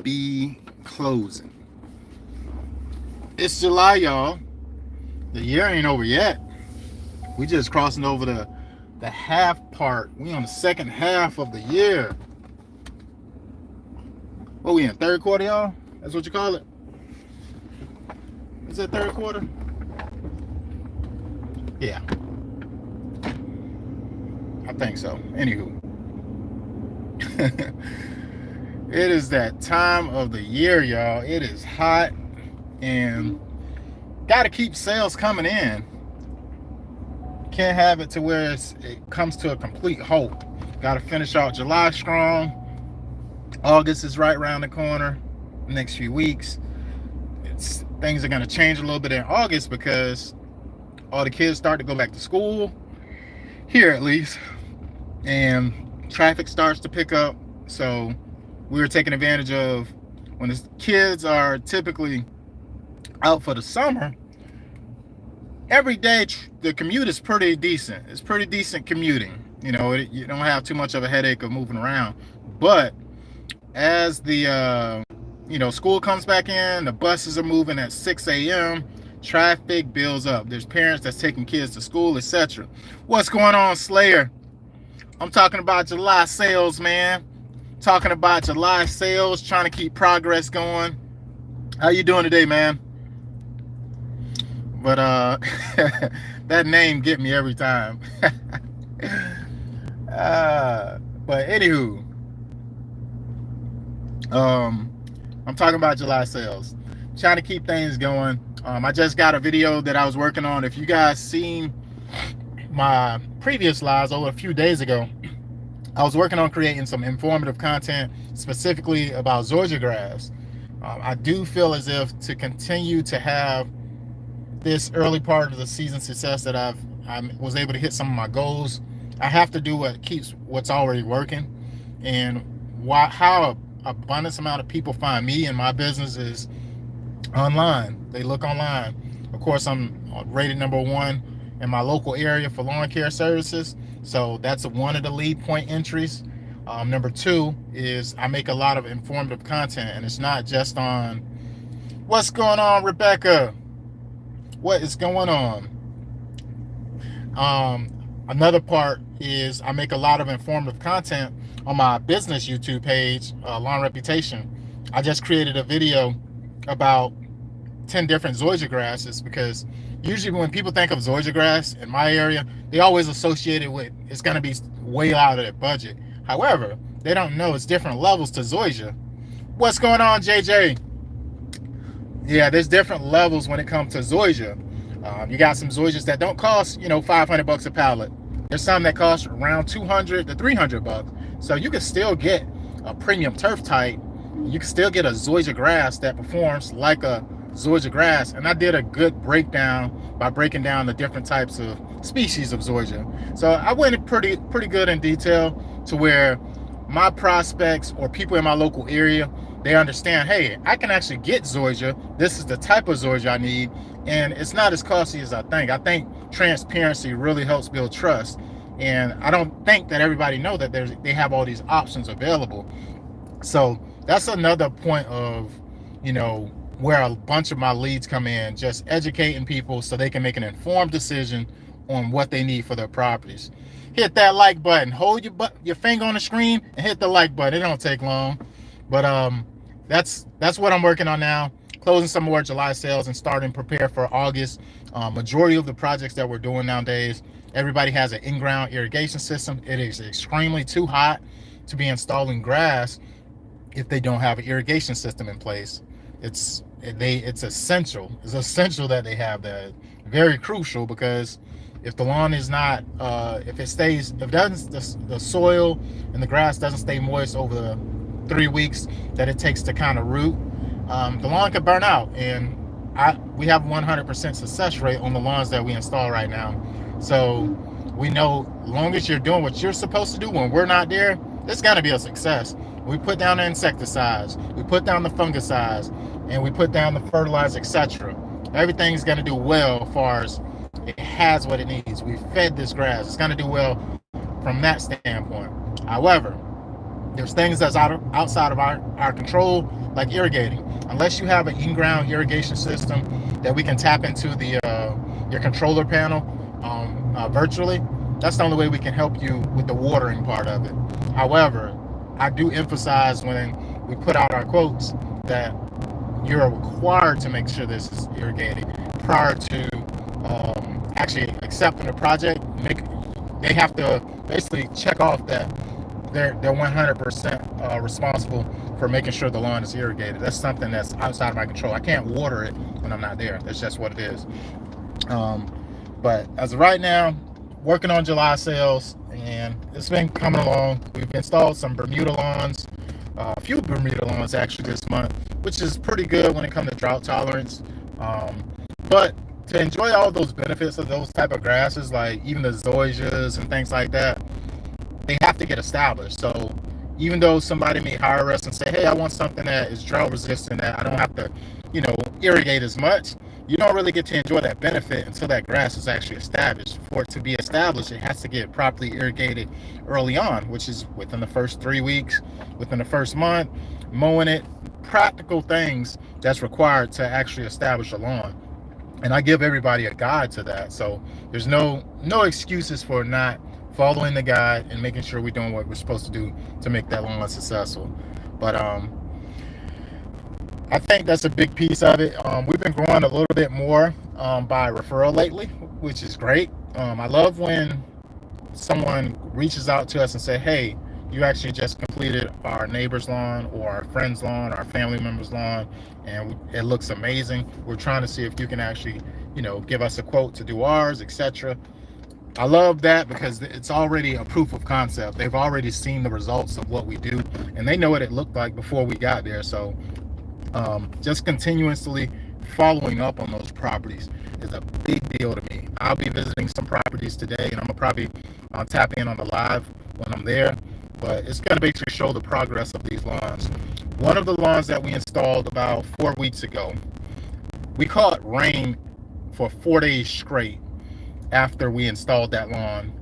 be closing. It's July, y'all. The year ain't over yet. We just crossing over the half part. We on the second half of the year. What we in, third quarter, y'all? That's what you call it? Is it third quarter? Yeah, I think so. Anywho, it is that time of the year, y'all. It is hot and got to keep sales coming in. Can't have it to where it comes to a complete halt. Got to finish out July strong. August is right around the corner. Next few weeks, things are going to change a little bit in August because all the kids start to go back to school, here at least, and traffic starts to pick up. So we were taking advantage of when the kids are typically out for the summer. Every day the commute is pretty decent. It's pretty decent commuting. You know, you don't have too much of a headache of moving around. But as the school comes back in, the buses are moving at 6 a.m. Traffic builds up. There's parents that's taking kids to school, etc. What's going on, Slayer? I'm talking about July sales, man. Talking about July sales, trying to keep progress going. How you doing today, man? But that name get me every time. But anywho, I'm talking about July sales. Trying to keep things going. I just got a video that I was working on. If you guys seen my previous lives over a few days ago, I was working on creating some informative content specifically about zoysia grass. I do feel as if to continue to have this early part of the season success that I was able to hit some of my goals, I have to do what keeps what's already working. And how abundance amount of people find me and my business is online. They look online. Of course, I'm rated number 1 in my local area for lawn care services, so that's one of the lead point entries. Number 2 is I make a lot of informative content, and it's not just on what's going on, Rebecca. What is going on? Another part is I make a lot of informative content on my business YouTube page, Lawn Reputation. I just created a video about 10 different zoysia grasses, because usually when people think of zoysia grass in my area, they always associate it with it's going to be way out of their budget. However, they don't know it's different levels to zoysia. What's going on, JJ? Yeah, there's different levels when it comes to zoysia. You got some zoysias that don't cost, $500 a pallet. There's some that cost around $200 to $300. So you can still get a premium turf type. You can still get a zoysia grass that performs like a zoysia grass. And I did a good breakdown by breaking down the different types of species of zoysia. So I went pretty good in detail to where my prospects or people in my local area, they understand, hey, I can actually get zoysia. This is the type of zoysia I need, and it's not as costly as I think. I think transparency really helps build trust, and I don't think that everybody know that they have all these options available. So that's another point of, where a bunch of my leads come in, just educating people so they can make an informed decision on what they need for their properties. Hit that like button. Hold your finger on the screen and hit the like button. It don't take long. But that's what I'm working on now. Closing some more July sales and starting to prepare for August. Majority of the projects that we're doing nowadays, everybody has an in-ground irrigation system. It is extremely too hot to be installing grass if they don't have an irrigation system in place. It's essential. It's essential that they have that. Very crucial, because if the lawn is not, the soil and the grass doesn't stay moist over the 3 weeks that it takes to kind of root, the lawn could burn out. And we have 100% success rate on the lawns that we install right now. So we know, as long as you're doing what you're supposed to do when we're not there, it's got to be a success. We put down the insecticides, we put down the fungicides, and we put down the fertilizer, etc. Everything's going to do well as far as it has what it needs. We fed this grass. It's going to do well from that standpoint. However, There's things that's outside of our control, like irrigating. Unless you have an in-ground irrigation system that we can tap into the your controller panel virtually, that's the only way we can help you with the watering part of it. However, I do emphasize when we put out our quotes that you're required to make sure this is irrigated prior to actually accepting the project. They have to basically check off that they're 100% responsible for making sure the lawn is irrigated. That's something that's outside of my control. I can't water it when I'm not there. That's just what it is. But as of right now, working on July sales, and it's been coming along. We've installed some Bermuda lawns, a few Bermuda lawns actually this month, which is pretty good when it comes to drought tolerance. But to enjoy all those benefits of those type of grasses, like even the zoysias and things like that, they have to get established. So even though somebody may hire us and say, hey, I want something that is drought resistant, that I don't have to, irrigate as much, you don't really get to enjoy that benefit until that grass is actually established. For it to be established, it has to get properly irrigated early on, which is within the first 3 weeks, within the first month, mowing it, practical things that's required to actually establish a lawn. And I give everybody a guide to that. So there's no excuses for not following the guide and making sure we're doing what we're supposed to do to make that lawn successful. But I think that's a big piece of it. We've been growing a little bit more by referral lately, which is great. I love when someone reaches out to us and say, hey, you actually just completed our neighbor's lawn or our friend's lawn, our family member's lawn, and it looks amazing. We're trying to see if you can actually, give us a quote to do ours, etc. I love that because it's already a proof of concept. They've already seen the results of what we do, and they know what it looked like before we got there. So just continuously following up on those properties is a big deal to me. I'll be visiting some properties today, and I'm gonna probably tap in on the live when I'm there. But it's going to basically show the progress of these lawns. One of the lawns that we installed about 4 weeks ago, we caught rain for 4 days straight after we installed that lawn.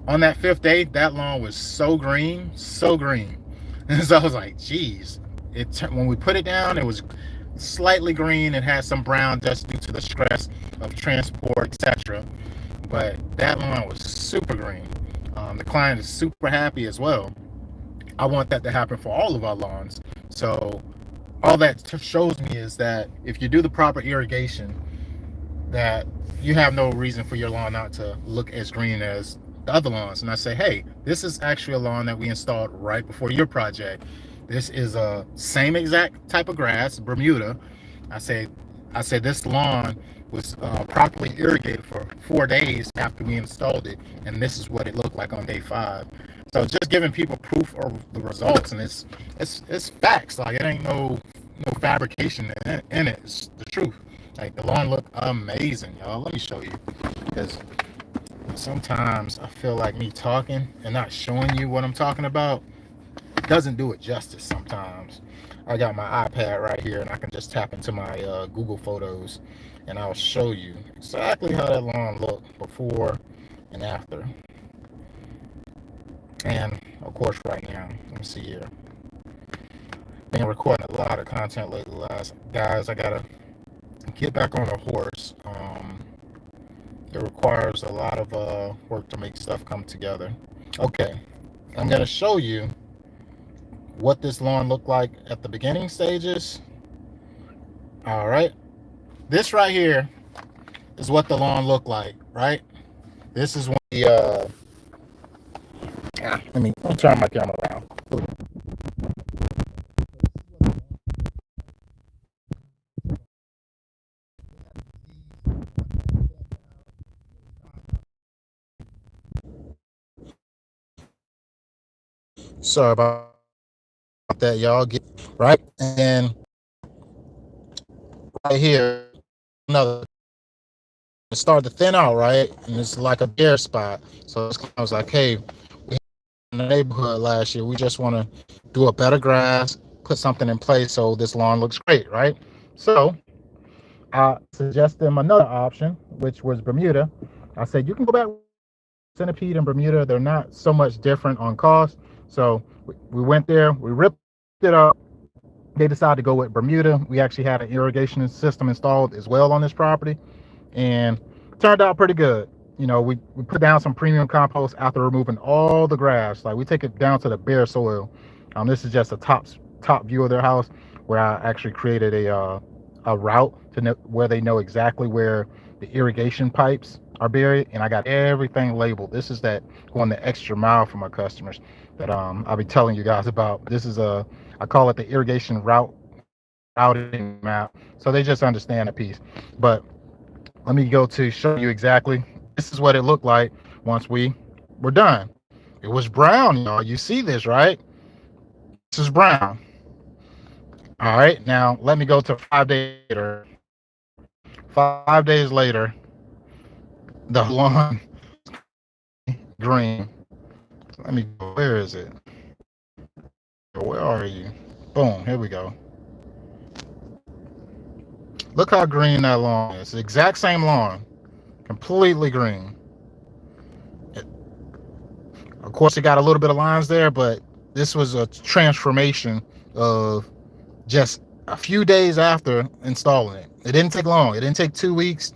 On that 5th day, that lawn was so green, so green. And so I was like, geez. When we put it down, it was slightly green and had some brown dust due to the stress of transport, etc. But that lawn was super green. The client is super happy as well. I want that to happen for all of our lawns. So all that shows me is that if you do the proper irrigation, that you have no reason for your lawn not to look as green as the other lawns. And I say, hey, this is actually a lawn that we installed right before your project. This is a same exact type of grass, Bermuda. I said this lawn was properly irrigated for 4 days after we installed it, and this is what it looked like on day 5. So just giving people proof of the results, and it's facts. Like, it ain't no fabrication in it. It's the truth. Like, the lawn looked amazing, y'all. Let me show you, because sometimes I feel like me talking and not showing you what I'm talking about doesn't do it justice sometimes. I got my iPad right here, and I can just tap into my Google Photos, and I'll show you exactly how that lawn looked before and after. And of course, right now, let me see here. Been recording a lot of content lately, guys. I gotta get back on a horse. It requires a lot of work to make stuff come together. Okay, I'm gonna show you what this lawn looked like at the beginning stages. All right, this right here is what the lawn looked like, right? This is when the let me turn my camera around. Sorry about that, y'all. Get right, and right here, another. It started to thin out, right? And it's like a bare spot. So I was like, hey, we in the neighborhood last year, we just want to do a better grass, put something in place so this lawn looks great, right? So I suggested them another option, which was Bermuda. I said, you can go back Centipede and Bermuda. They're not so much different on cost. So we went there, we ripped it up. They decided to go with Bermuda. We actually had an irrigation system installed as well on this property, and it turned out pretty good. We put down some premium compost after removing all the grass. Like, we take it down to the bare soil. This is just a top view of their house, where I actually created a route to know where they know exactly where the irrigation pipes are buried, and I got everything labeled. This is that going the extra mile for my customers that I'll be telling you guys about. This is I call it the irrigation routing map, so they just understand a piece. But let me go to show you exactly. This is what it looked like once we were done. It was brown, y'all. You see this, right? This is brown. All right, now let me go to 5 days later. 5 days later, the lawn green. Let me go. Where is it? Where are you? Boom, here we go. Look how green that lawn is. The exact same lawn, completely green. Of course, it got a little bit of lines there, but this was a transformation of just a few days after installing it. It didn't take long. It didn't take 2 weeks,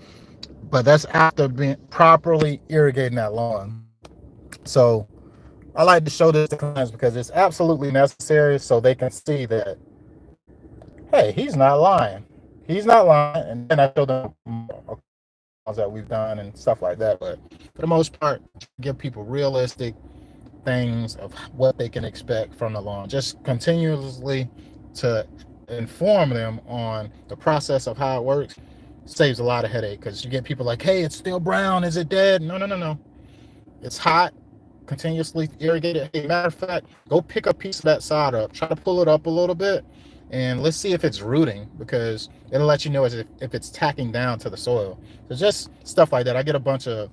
but that's after being properly irrigating that lawn. So I like to show this to clients because it's absolutely necessary, so they can see that, hey, he's not lying. He's not lying. And then I show them that we've done and stuff like that. But for the most part, give people realistic things of what they can expect from the lawn. Just continuously to inform them on the process of how it works saves a lot of headache, because you get people like, hey, it's still brown. Is it dead? No. It's hot. Continuously irrigated. Hey, matter of fact, go pick a piece of that sod up. Try to pull it up a little bit, and let's see if it's rooting, because it'll let you know if it's tacking down to the soil. So just stuff like that. I get a bunch of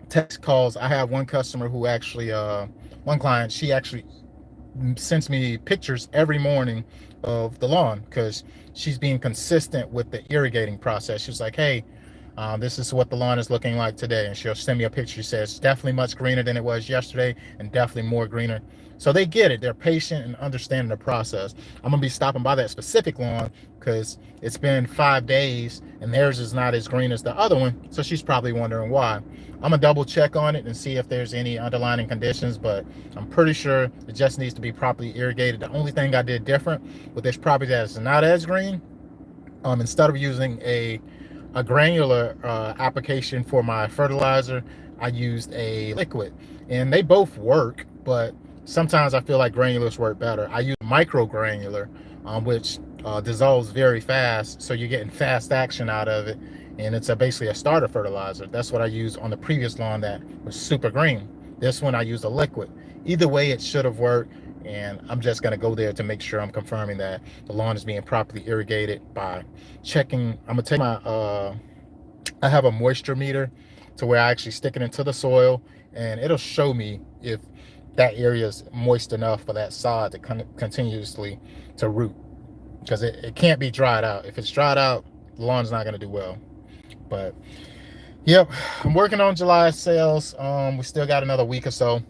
text calls. I have one customer who actually, one client, she actually sends me pictures every morning of the lawn, because she's being consistent with the irrigating process. She's like, hey, this is what the lawn is looking like today, and she'll send me a picture. She says definitely much greener than it was yesterday, and definitely more greener. So they get it. They're patient and understanding the process. I'm gonna be stopping by that specific lawn because it's been 5 days and theirs is not as green as the other one, so she's probably wondering why. I'm gonna double check on it and see if there's any underlying conditions, but I'm pretty sure it just needs to be properly irrigated. The only thing I did different with this property that is not as green, instead of using a granular application for my fertilizer, I used a liquid, and they both work, but sometimes I feel like granulars work better. I use micro granular, which dissolves very fast, so you're getting fast action out of it, and it's basically a starter fertilizer. That's what I used on the previous lawn that was super green. This one I used a liquid. Either way, it should have worked, and I'm just going to go there to make sure I'm confirming that the lawn is being properly irrigated by checking. I'm going to take my I have a moisture meter to where I actually stick it into the soil, and it'll show me if that area is moist enough for that sod to continuously to root, because it can't be dried out. If it's dried out, the lawn's not going to do well. But yep, I'm working on July sales. We still got another week or so,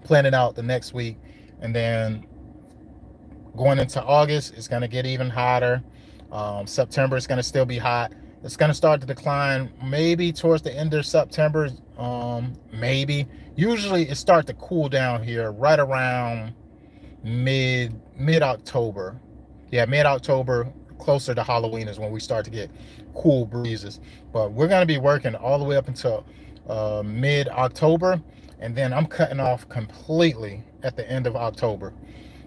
planning out the next week, and then going into August, it's going to get even hotter. September is going to still be hot. It's going to start to decline maybe towards the end of September. Maybe. Usually it starts to cool down here right around mid-October. Yeah, mid-October, closer to Halloween is when we start to get cool breezes. But we're going to be working all the way up until mid-October, and then I'm cutting off completely at the end of October.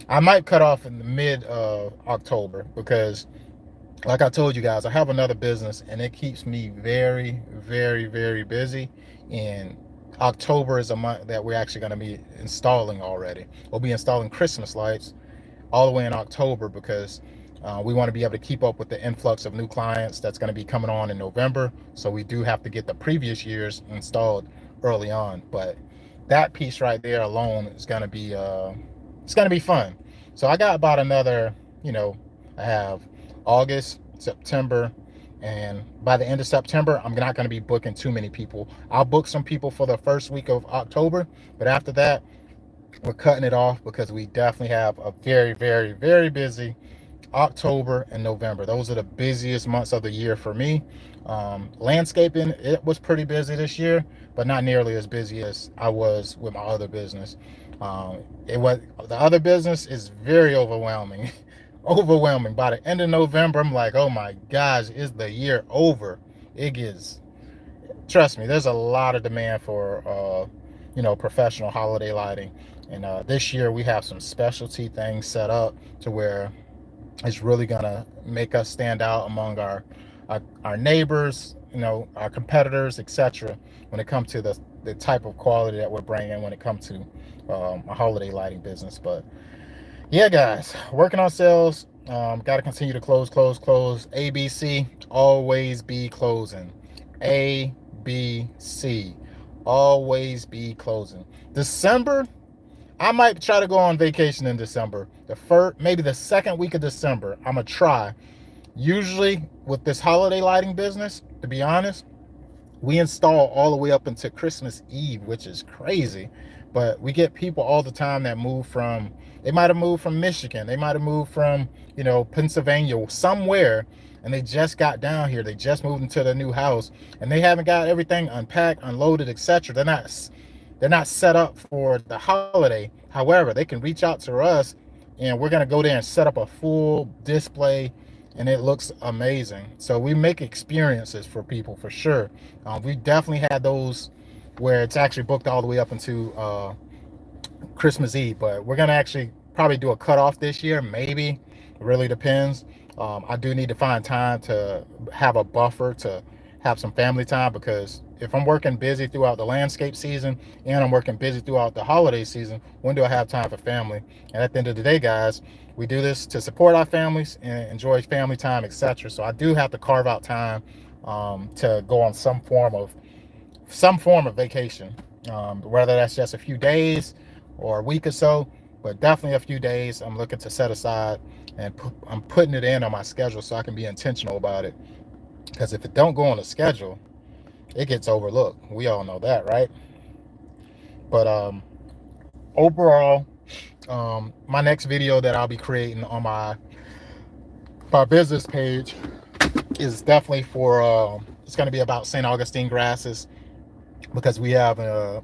I might cut off in the mid of October, because like I told you guys, I have another business and it keeps me very, very, very busy. And October is a month that we're actually going to be installing already. We'll be installing Christmas lights all the way in October, because we want to be able to keep up with the influx of new clients that's going to be coming on in November. So we do have to get the previous years installed early on. But that piece right there alone is going to be it's going to be fun. So I got about another, I have August, September, and by the end of September, I'm not going to be booking too many people. I'll book some people for the first week of October, but after that, we're cutting it off because we definitely have a very, very, very busy October and November. Those are the busiest months of the year for me. Landscaping, it was pretty busy this year, but not nearly as busy as I was with my other business. It was the other business is very overwhelming, overwhelming. By the end of November, I'm like, oh my gosh, is the year over? It gets, trust me, there's a lot of demand for professional holiday lighting, and this year we have some specialty things set up to where it's really gonna make us stand out among our neighbors, our competitors, etc. When it comes to the type of quality that we're bringing when it comes to a holiday lighting business. But yeah, guys, working on sales. Got to continue to close, close, close. ABC, always be closing. ABC, always be closing. December, I might try to go on vacation in December. The first, maybe the second week of December, I'm gonna try. Usually with this holiday lighting business, to be honest, we install all the way up into Christmas Eve, which is crazy. But we get people all the time that move from, they might have moved from Michigan, they might have moved from, Pennsylvania, somewhere, and they just got down here. They just moved into their new house, and they haven't got everything unpacked, unloaded, etc. They're not set up for the holiday. However, they can reach out to us, and we're gonna go there and set up a full display, and it looks amazing. So we make experiences for people for sure. We definitely had those where it's actually booked all the way up into Christmas Eve, but we're gonna actually probably do a cutoff this year. Maybe, it really depends. I do need to find time to have a buffer to have some family time, because if I'm working busy throughout the landscape season and I'm working busy throughout the holiday season, when do I have time for family? And at the end of the day, guys, we do this to support our families and enjoy family time, etc. So I do have to carve out time to go on some form of vacation, whether that's just a few days or a week or so, but definitely a few days I'm looking to set aside, and I'm putting it in on my schedule so I can be intentional about it. Because if it don't go on the schedule, it gets overlooked. We all know that, right? But overall, my next video that I'll be creating on my business page is definitely for it's going to be about St. Augustine grasses, because we have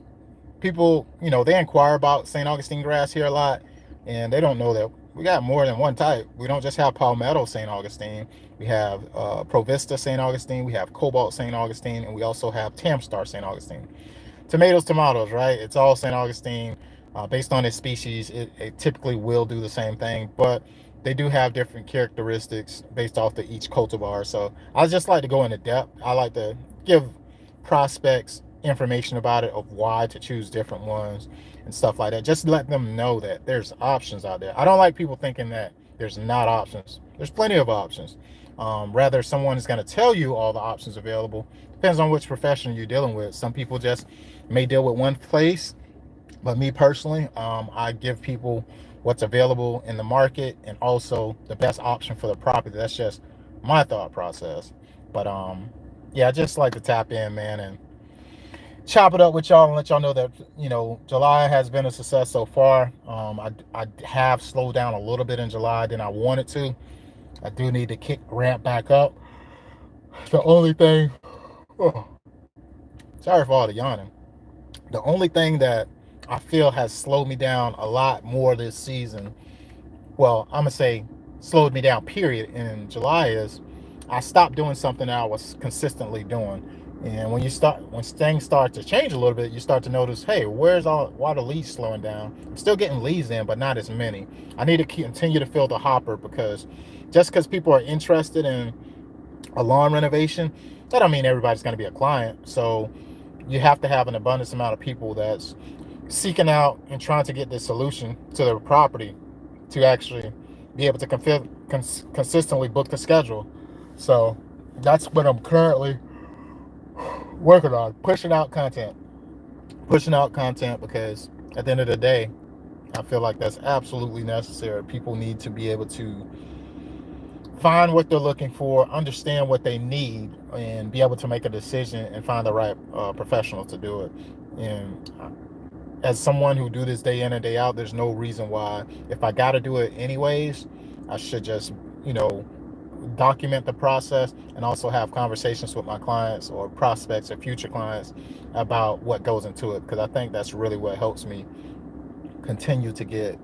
people, they inquire about St. Augustine grass here a lot, and they don't know that we got more than one type. We don't just have Palmetto St. Augustine. We have Provista St. Augustine. We have Cobalt St. Augustine, and we also have Tamstar St. Augustine. Tomatoes, right? It's all St. Augustine. Based on its species, it typically will do the same thing, but they do have different characteristics based off the each cultivar. So I just like to go into depth. I like to give prospects information about it, of why to choose different ones and stuff like that. Just let them know that there's options out there. I don't like people thinking that there's not options. There's plenty of options. Rather, someone is going to tell you all the options available. Depends on which profession you're dealing with. Some people just may deal with one place, but me personally, I give people what's available in the market and also the best option for the property. That's just my thought process. But yeah, I just like to tap in, man, and chop it up with y'all and let y'all know that July has been a success so far. I have slowed down a little bit in July than I wanted to. I do need to ramp back up. The only thing, oh, sorry for all the yawning. The only thing that I feel has slowed me down a lot more this season, well, I'm gonna say slowed me down period, in July, is I stopped doing something that I was consistently doing. And when things start to change a little bit, you start to notice, hey, why are the leads slowing down? I'm still getting leads in, but not as many. I need to continue to fill the hopper, because just because people are interested in a lawn renovation, that don't mean everybody's going to be a client. So you have to have an abundance amount of people that's seeking out and trying to get this solution to their property to actually be able to consistently book the schedule. So that's what I'm currently working on, pushing out content, because at the end of the day, I feel like that's absolutely necessary. People need to be able to find what they're looking for, understand what they need, and be able to make a decision and find the right professional to do it. And as someone who do this day in and day out, there's no reason why, if I got to do it anyways, I should just, you know, document the process and also have conversations with my clients or prospects or future clients about what goes into it, because I think that's really what helps me continue to get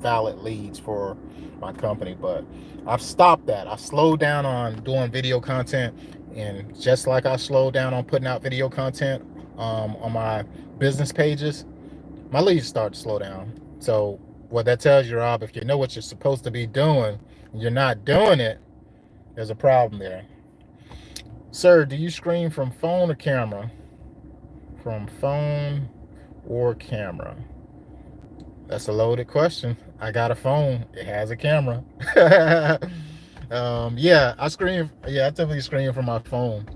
valid leads for my company. But I've stopped that. I slowed down on doing video content, and just like I slowed down on putting out video content on my business pages, my leads start to slow down. So what that tells you, Rob, if you know what you're supposed to be doing and you're not doing it, there's a problem there. Sir, do you screen from phone or camera? From phone or camera? That's a loaded question. I got a phone. It has a camera. Yeah, I screen. Yeah, I typically screen from my phone.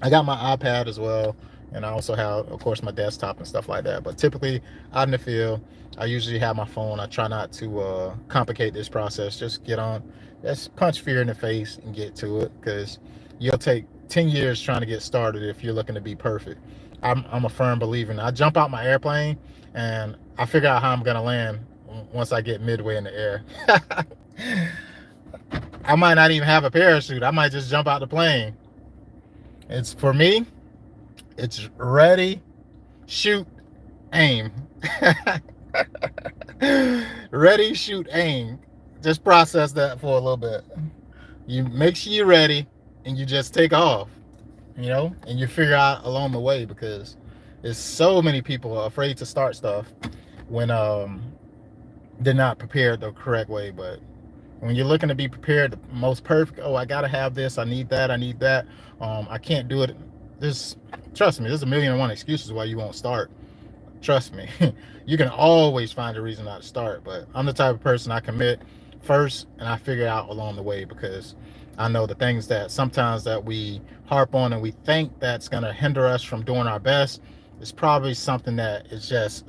I got my iPad as well, and I also have, of course, my desktop and stuff like that. But typically, out in the field, I usually have my phone. I try not to complicate this process. Just get on, just punch fear in the face and get to it, because you'll take 10 years trying to get started if you're looking to be perfect. I'm a firm believer. I jump out my airplane and I figure out how I'm gonna land once I get midway in the air. I might not even have a parachute. I might just jump out the plane. It's, for me, it's ready, shoot, aim. Ready, shoot, aim. Just process that for a little bit. You make sure you're ready and you just take off, you know, and you figure out along the way, because there's so many people are afraid to start stuff when they're not prepared the correct way. But when you're looking to be prepared the most perfect, oh, I gotta have this, I need that, I can't do it. There's, trust me, there's a million and one excuses why you won't start. Trust me. You can always find a reason not to start. But I'm the type of person, I commit first and I figure it out along the way, because I know the things that sometimes that we harp on and we think that's going to hinder us from doing our best is probably something that is just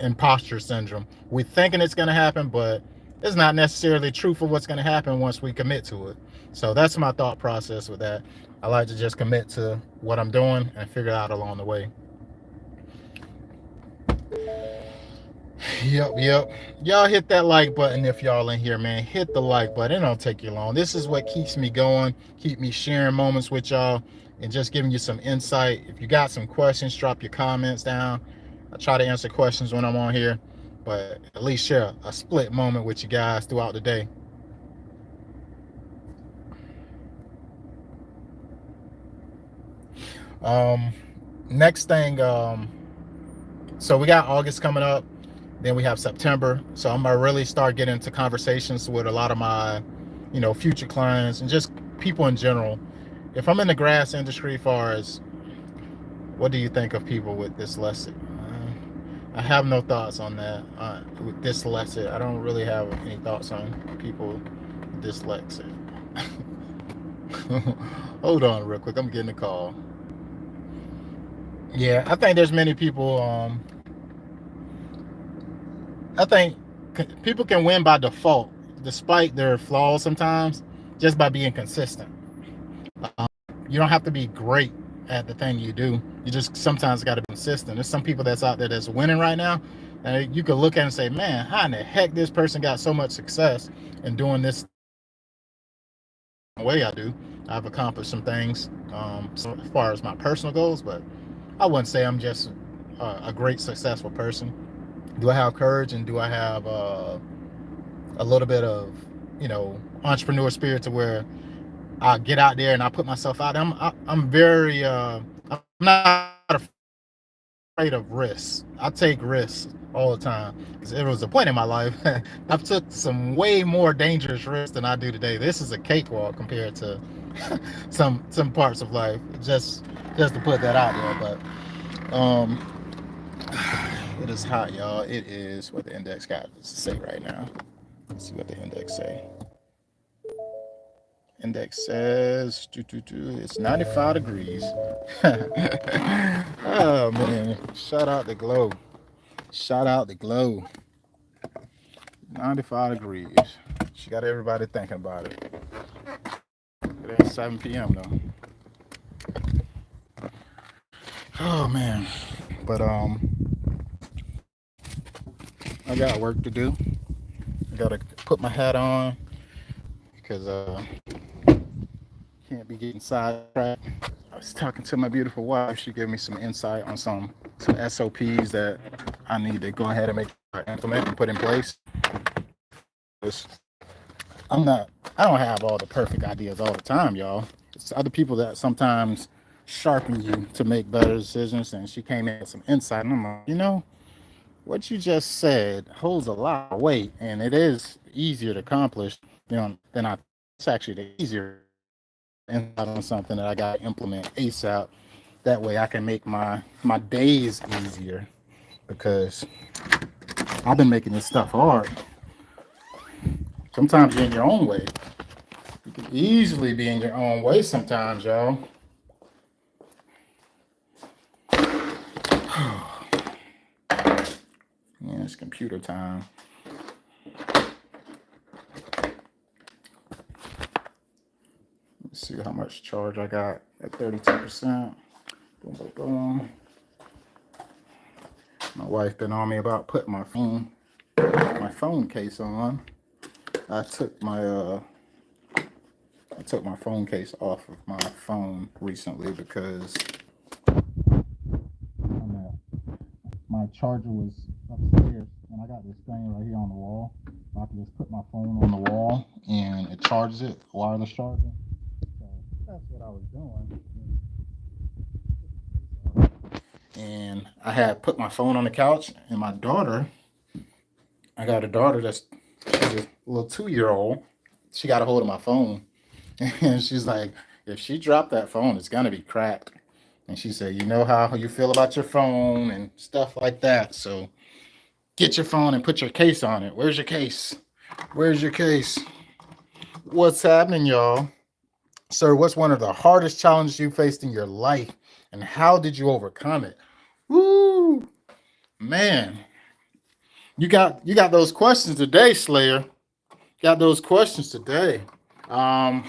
imposter syndrome. We're thinking it's going to happen, but it's not necessarily true for what's going to happen once we commit to it. So that's my thought process with that. I like to just commit to what I'm doing and figure it out along the way. Yep. Y'all hit that like button if y'all in here, man. Hit the like button. It don't take you long. This is what keeps me going, keep me sharing moments with y'all and just giving you some insight. If you got some questions, drop your comments down. I try to answer questions when I'm on here, but at least share a split moment with you guys throughout the day. Next thing, so we got August coming up. Then we have September. So I'm gonna really start getting into conversations with a lot of my, you know, future clients and just people in general. If I'm in the grass industry, as far as what do you think of people with dyslexia? I have no thoughts on that. With dyslexia, I don't really have any thoughts on people with dyslexia. Hold on real quick. I'm getting a call. Yeah, I think there's many people. I think people can win by default, despite their flaws sometimes, just by being consistent. You don't have to be great at the thing you do. You just sometimes got to be consistent. There's some people that's out there that's winning right now, and you could look at it and say, man, how in the heck this person got so much success in doing this way I do? I've accomplished some things so as far as my personal goals, but I wouldn't say I'm just a great successful person. Do I have courage and do I have a little bit of, you know, entrepreneur spirit to where I get out there and I put myself out. I'm very I'm not afraid of risks. I take risks all the time because there was a point in my life I've took some way more dangerous risks than I do today. This is a cakewalk compared to some parts of life. Just to put that out there, but it is hot, y'all. It is what the index got to say right now. Let's see what the index say. Index says it's 95 degrees. Oh man, shout out the glow. Shout out the glow. 95 degrees. She got everybody thinking about it. It ain't 7 p.m. though. Oh man. But I got work to do. I gotta put my hat on because can't be getting sidetracked. I was talking to my beautiful wife. She gave me some insight on some SOPs that I need to go ahead and make implement and put in place. I'm not. I don't have all the perfect ideas all the time, y'all. It's other people that sometimes sharpen you to make better decisions. And she came in with some insight, and I'm like, what you just said holds a lot of weight, and it is easier to accomplish, than I. It's actually the easier insight on something that I got to implement ASAP. That way, I can make my days easier because I've been making this stuff hard. Sometimes you're in your own way. You can easily be in your own way sometimes, y'all. Yeah, it's computer time. Let's see how much charge I got at 32%. Boom, boom, boom. My wife been on me about putting my phone case on. I took my phone case off of my phone recently because my charger was upstairs, and I got this thing right here on the wall. I can just put my phone on the wall and it charges it, wireless charger. So that's what I was doing. And I had put my phone on the couch, and my daughter, I got a daughter she's a little 2-year old. She got a hold of my phone, and she's like, if she dropped that phone, it's gonna be cracked. And she said, you know how you feel about your phone and stuff like that. So get your phone and put your case on it. Where's your case? Where's your case? What's happening, y'all? Sir, what's one of the hardest challenges you faced in your life, and how did you overcome it? Woo, man. You got those questions today, Slayer. Got those questions today. Um,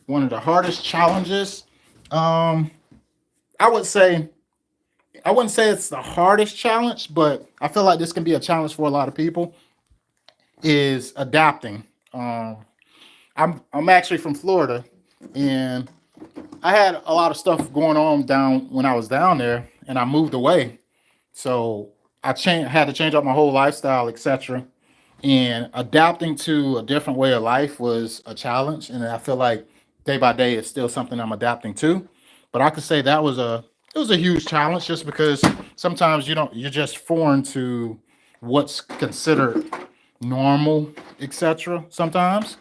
one of the hardest challenges. Um, I would say I wouldn't say it's the hardest challenge, but I feel like this can be a challenge for a lot of people. Is adapting. Um, I'm actually from Florida, and I had a lot of stuff going on down when I was down there, and I moved away. So had to change up my whole lifestyle, etc. And adapting to a different way of life was a challenge, and I feel like day by day it's still something I'm adapting to. But I could say that was a it was a huge challenge just because sometimes you're just foreign to what's considered normal, etc. Sometimes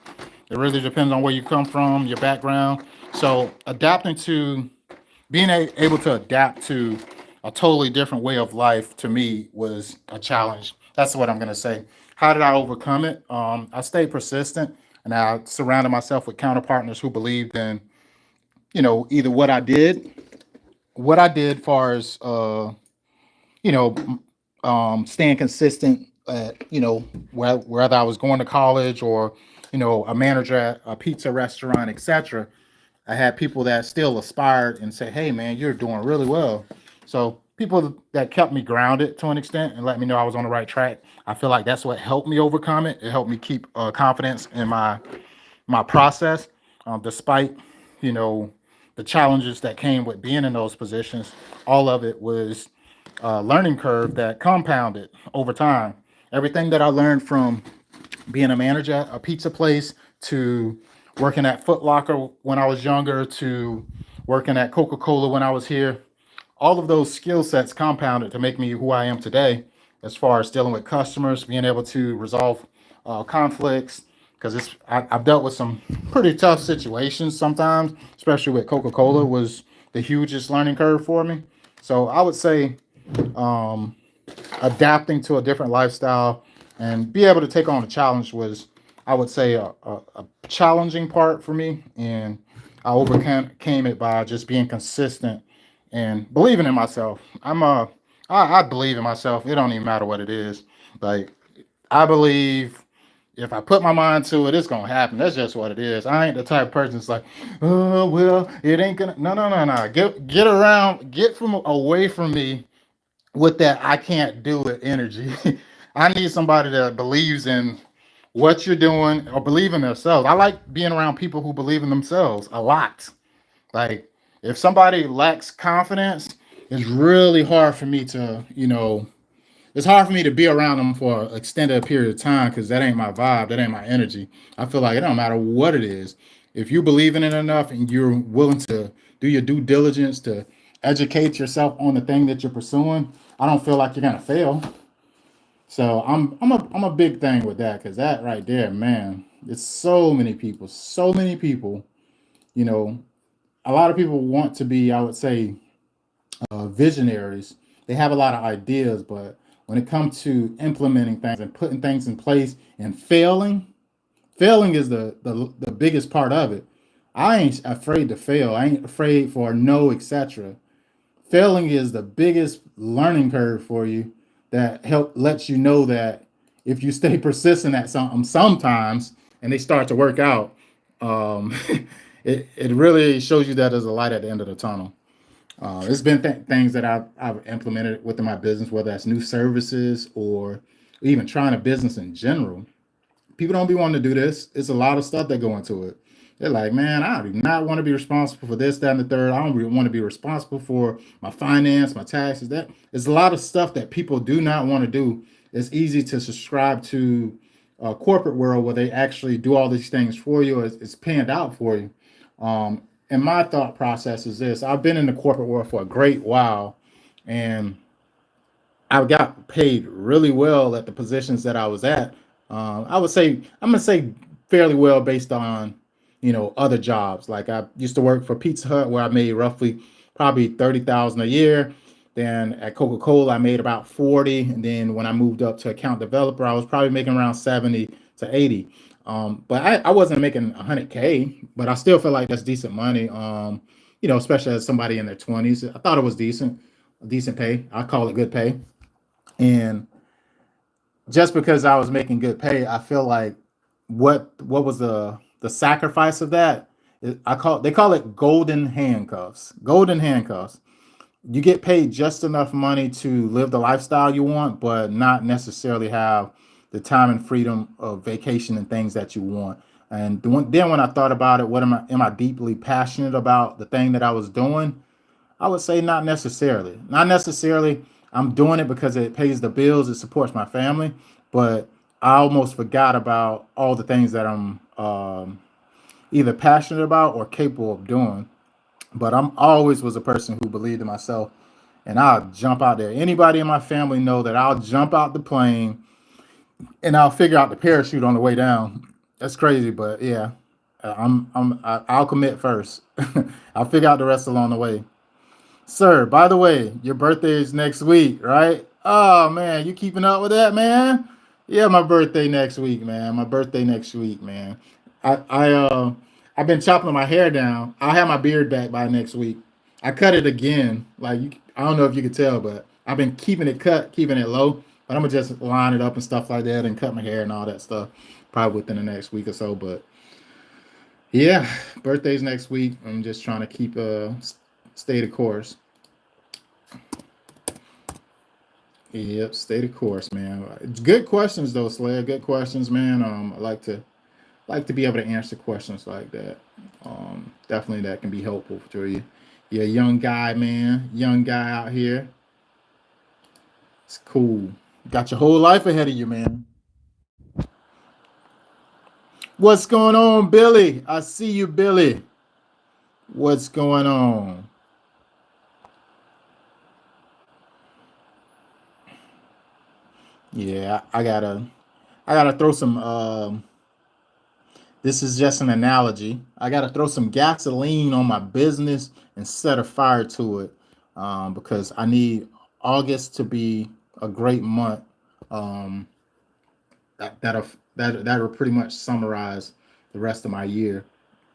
it really depends on where you come from, your background. So adapting to being able to adapt to a totally different way of life to me was a challenge. That's what I'm gonna say. How did I overcome it? I stayed persistent, and I surrounded myself with counterpartners who believed in, either what I did, far as you know, staying consistent at, whether I was going to college or, a manager at a pizza restaurant, etc. I had people that still aspired and say, "Hey, man, you're doing really well." So people that kept me grounded to an extent and let me know I was on the right track. I feel like that's what helped me overcome it. It helped me keep confidence in my process, despite you know the challenges that came with being in those positions. All of it was a learning curve that compounded over time. Everything that I learned from being a manager at a pizza place to working at Foot Locker when I was younger to working at Coca Cola when I was here, all of those skill sets compounded to make me who I am today, as far as dealing with customers, being able to resolve conflicts. Because I've dealt with some pretty tough situations sometimes, especially with Coca Cola was the hugest learning curve for me. So I would say um, adapting to a different lifestyle and be able to take on a challenge was, I would say, a challenging part for me. And I overcame it by just being consistent and believing in myself. I believe in myself. It don't even matter what it is. Like, I believe if I put my mind to it, it's gonna happen. That's just what it is. I ain't the type of person that's like, oh well, it ain't gonna. No, no, no, no. Get around, get from away from me with that I can't do it energy. I need somebody that believes in what you're doing or believe in themselves. I like being around people who believe in themselves a lot. Like if somebody lacks confidence, it's really hard for me to, it's hard for me to be around them for an extended period of time because that ain't my vibe, that ain't my energy. I feel like it don't matter what it is. If you believe in it enough and you're willing to do your due diligence to educate yourself on the thing that you're pursuing, I don't feel like you're gonna fail. So I'm a big thing with that because that right there, man, it's so many people. You know, a lot of people want to be, I would say, visionaries. They have a lot of ideas, but when it comes to implementing things and putting things in place and failing is the biggest part of it. I ain't afraid to fail. I ain't afraid for no, etc. Failing is the biggest learning curve for you that help lets you know that if you stay persistent at something sometimes and they start to work out, um, it really shows you that there's a light at the end of the tunnel. It's been things that I've implemented within my business, whether that's new services or even trying a business in general. People don't be wanting to do this. It's a lot of stuff that go into it. They're like, man, I do not want to be responsible for this, that, and the third. I don't really want to be responsible for my finance, my taxes. That it's a lot of stuff that people do not want to do. It's easy to subscribe to a corporate world where they actually do all these things for you. It's panned out for you. And my thought process is this: I've been in the corporate world for a great while, and I got paid really well at the positions that I was at. I would say I'm gonna say fairly well based on other jobs. Like I used to work for Pizza Hut where I made roughly probably 30,000 a year. Then at Coca Cola I made about 40, and then when I moved up to account developer I was probably making around 70 to 80. But I wasn't making 100K, but I still feel like that's decent money. Especially as somebody in their 20s, I thought it was decent pay. I call it good pay. And just because I was making good pay, I feel like what was the sacrifice of that? They call it golden handcuffs. Golden handcuffs. You get paid just enough money to live the lifestyle you want, but not necessarily have the time and freedom of vacation and things that you want. And then when I thought about it, what am I deeply passionate about the thing that I was doing? I would say not necessarily. Not necessarily. I'm doing it because it pays the bills, it supports my family, but I almost forgot about all the things that I'm either passionate about or capable of doing. But I'm always was a person who believed in myself, and I'll jump out there. Anybody in my family know that I'll jump out the plane and I'll figure out the parachute on the way down. That's crazy, but yeah, I'll commit first. I'll figure out the rest along the way. Sir, by the way, your birthday is next week, right? Oh man, you keeping up with that, man? Yeah, my birthday next week, man. My birthday next week, man. I've been chopping my hair down. I'll have my beard back by next week. I cut it again. I don't know if you could tell, but I've been keeping it cut, keeping it low. But I'm gonna just line it up and stuff like that, and cut my hair and all that stuff, probably within the next week or so. But yeah, birthday's next week. I'm just trying to keep stay the course. Yep, stay the course, man. Good questions though, Sled. Good questions, man. I like to be able to answer questions like that. Definitely that can be helpful for you. You're a young guy, man. Young guy out here. It's cool. Got your whole life ahead of you, man. What's going on, Billy? I see you, Billy. What's going on? Yeah, I gotta throw some this is just an analogy. I got to throw some gasoline on my business and set a fire to it, because I need August to be a great month. Um, that'll pretty much summarize the rest of my year.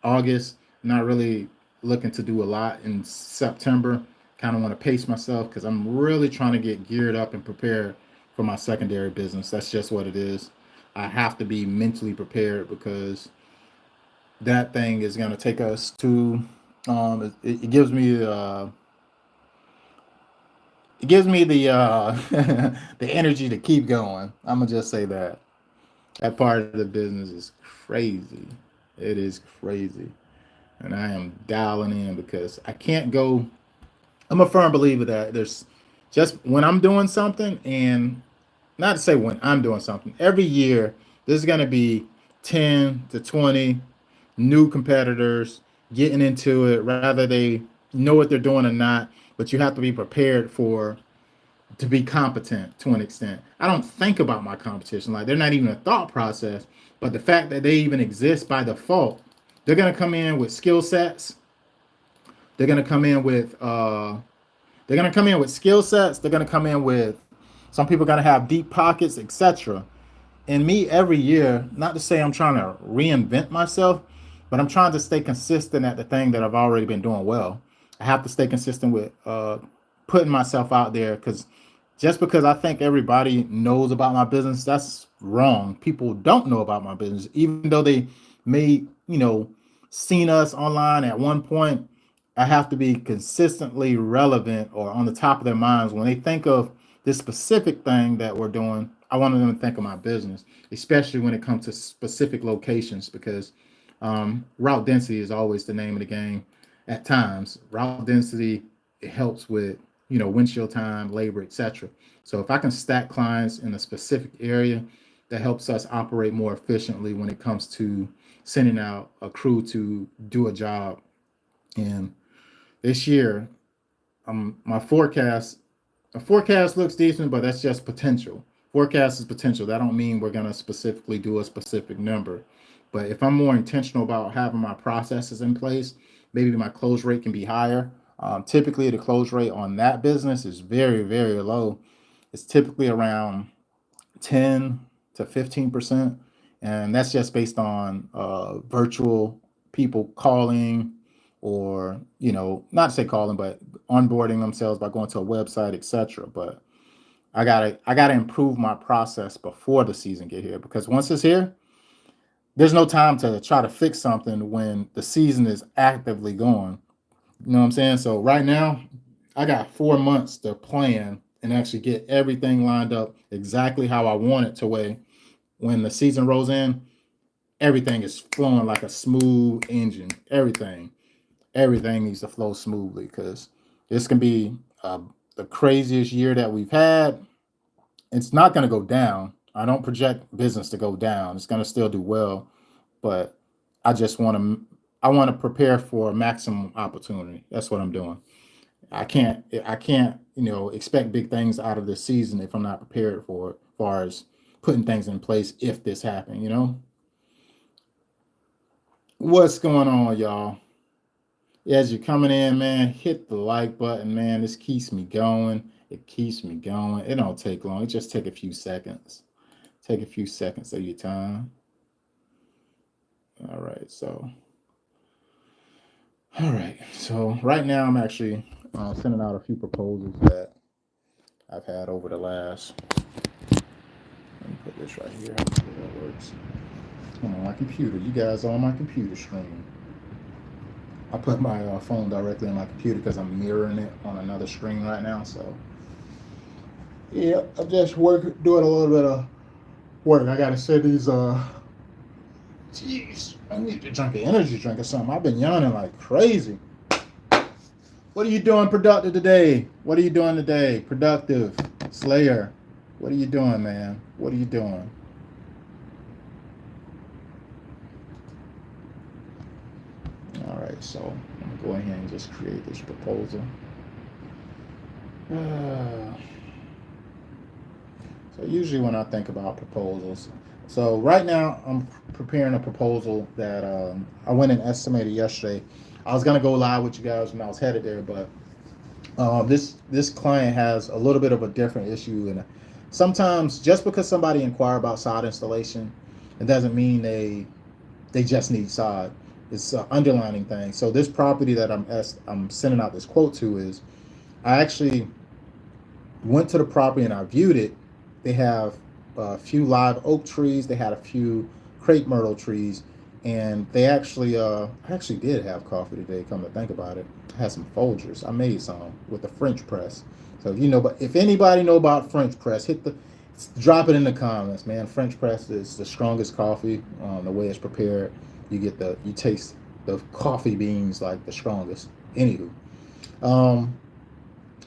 August, not really looking to do a lot in September. Kind of want to pace myself because I'm really trying to get geared up and prepared for my secondary business. That's just what it is. I have to be mentally prepared because that thing is going to take us to. It gives me it gives me the the energy to keep going. I'm gonna just say that that part of the business is crazy. It is crazy, and I am dialing in because I can't go. I'm a firm believer that there's just when I'm doing something, and not to say when I'm doing something, every year there's going to be 10 to 20 new competitors getting into it, rather they know what they're doing or not, but you have to be prepared for to be competent to an extent. I don't think about my competition like they're not even a thought process, but the fact that they even exist by default, they're going to come in with skill sets. They're going to come in with skill sets. They're going to come in with some people going to have deep pockets, etc. And me every year, not to say I'm trying to reinvent myself, but I'm trying to stay consistent at the thing that I've already been doing well. I have to stay consistent with putting myself out there because just because I think everybody knows about my business, that's wrong. People don't know about my business, even though they may, seen us online at one point. I have to be consistently relevant or on the top of their minds when they think of this specific thing that we're doing. I want them to think of my business, especially when it comes to specific locations, because route density is always the name of the game. At times, route density, it helps with windshield time, labor, etc. So if I can stack clients in a specific area, that helps us operate more efficiently when it comes to sending out a crew to do a job. And this year, my forecast, a forecast looks decent, but that's just potential. Forecast is potential. That don't mean we're gonna specifically do a specific number. But if I'm more intentional about having my processes in place, maybe my close rate can be higher. Typically, the close rate on that business is very, very low. It's typically around 10 to 15%. And that's just based on virtual people calling or, not to say calling, but onboarding themselves by going to a website, etc. But I gotta improve my process before the season get here because once it's here, there's no time to try to fix something when the season is actively going. You know what I'm saying? So right now, I got 4 months to plan and actually get everything lined up exactly how I want it to way when the season rolls in, everything is flowing like a smooth engine. Everything needs to flow smoothly because this can be the craziest year that we've had. It's not going to go down. I don't project business to go down. It's going to still do well, but I just want to I want to prepare for maximum opportunity. That's what I'm doing. I can't expect big things out of this season if I'm not prepared for it, as far as putting things in place if this happen. What's going on, y'all? As you're coming in, man, hit the like button, man. This keeps me going. It keeps me going. It don't take long. It just take a few seconds. Take a few seconds of your time. All right, so right now I'm actually sending out a few proposals that I've had over the last. Let me put this right here. Hopefully that works. I'm on my computer. You guys are on my computer screen. I put my phone directly on my computer because I'm mirroring it on another screen right now. So yeah, I'm just doing a little bit of work. I gotta say these. Jeez, I need to drink an energy drink or something. I've been yawning like crazy. What are you doing productive today? What are you doing today? Productive. Slayer. What are you doing, man? What are you doing? All right, so I'm gonna go ahead and just create this proposal. Uh, so usually when I think about proposals, so right now I'm preparing a proposal that I went and estimated yesterday. I was gonna go live with you guys when I was headed there, but this client has a little bit of a different issue, and sometimes just because somebody inquire about sod installation, it doesn't mean they just need sod. It's an underlining thing. So this property that I'm sending out this quote to is I actually went to the property and I viewed it. They have a few live oak trees. They had a few crepe myrtle trees, and they actually, I actually did have coffee today. Come to think about it, I had some Folgers. I made some with the French press. So but if anybody know about French press, drop it in the comments, man. French press is the strongest coffee. The way it's prepared, you taste the coffee beans like the strongest. Anywho, um,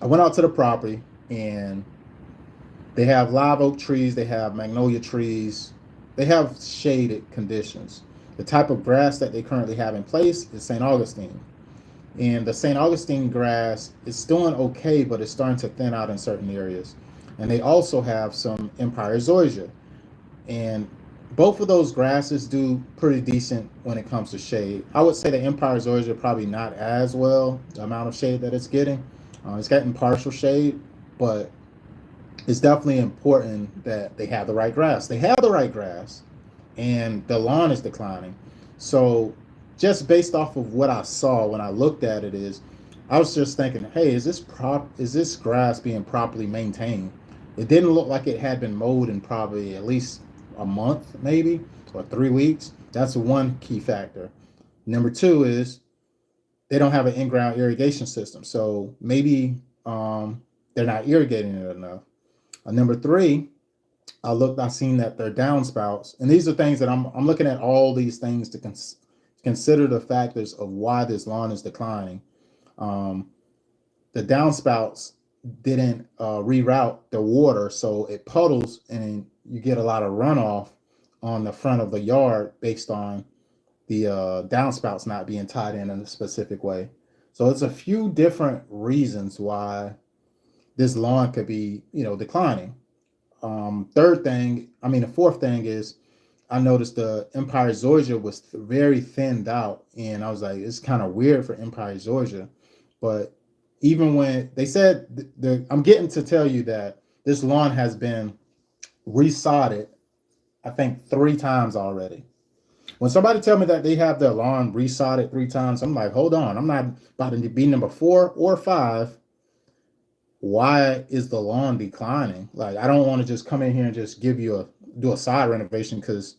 I went out to the property, and they have live oak trees, they have magnolia trees, they have shaded conditions. The type of grass that they currently have in place is St. Augustine. And the St. Augustine grass is doing okay, but it's starting to thin out in certain areas. And they also have some Empire zoysia. And both of those grasses do pretty decent when it comes to shade. I would say the Empire zoysia probably not as well, the amount of shade that it's getting. It's getting partial shade, but it's definitely important that they have the right grass. They have the right grass, and the lawn is declining. So just based off of what I saw when I looked at it, I was just thinking, hey, is this grass being properly maintained? It didn't look like it had been mowed in probably at least a month, maybe, or 3 weeks. That's one key factor. Number two is they don't have an in-ground irrigation system, so maybe they're not irrigating it enough. Number three, I seen that their downspouts, and these are things that I'm looking at all these things to consider the factors of why this lawn is declining. The downspouts didn't reroute the water, so it puddles, and you get a lot of runoff on the front of the yard based on the downspouts not being tied in a specific way. So it's a few different reasons why this lawn could be, declining. The fourth thing is I noticed the Empire zoysia was very thinned out, and I was like, it's kind of weird for Empire zoysia. But even when they said, I'm getting to tell you that this lawn has been resodded, I think 3 times already. When somebody tell me that they have their lawn resodded 3 times, I'm like, hold on, I'm not about to be number 4 or 5. Why is the lawn declining? Like, I don't want to just come in here and just do a side renovation because,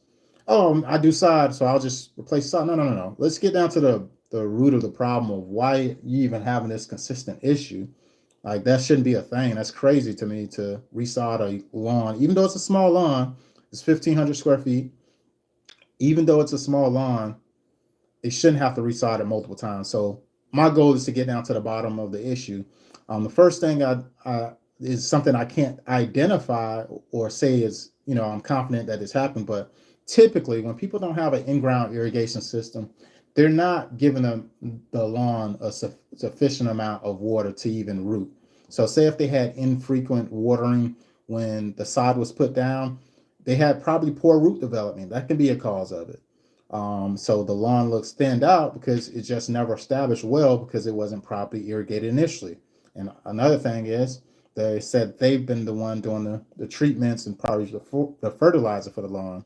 I do side, so I'll just replace side. No. Let's get down to the root of the problem of why you even having this consistent issue. Like, that shouldn't be a thing. That's crazy to me to resod a lawn, even though it's a small lawn. It's 1,500 square feet. Even though it's a small lawn, it shouldn't have to resod it multiple times. So my goal is to get down to the bottom of the issue. The first thing is something I can't identify or say is, I'm confident that it's happened. But typically, when people don't have an in-ground irrigation system, they're not giving the lawn a sufficient amount of water to even root. So say if they had infrequent watering when the sod was put down, they had probably poor root development. That can be a cause of it. So the lawn looks thinned out because it just never established well because it wasn't properly irrigated initially. And another thing is they said they've been the one doing the treatments and probably the fertilizer for the lawn.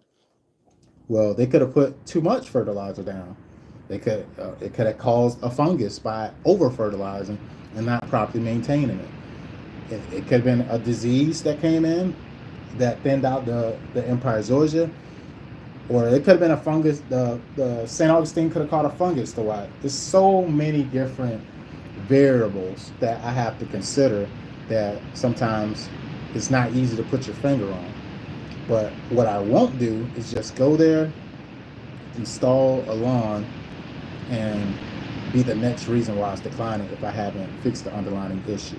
Well, they could have put too much fertilizer down. It could have caused a fungus by over fertilizing and not properly maintaining it. It could have been a disease that came in that thinned out the Empire zoysia, or it could have been a fungus. The St. Augustine could have caught a fungus to why. There's so many different variables that I have to consider that sometimes it's not easy to put your finger on. But what I won't do is just go there, install a lawn, and be the next reason why it's declining if I haven't fixed the underlying issue.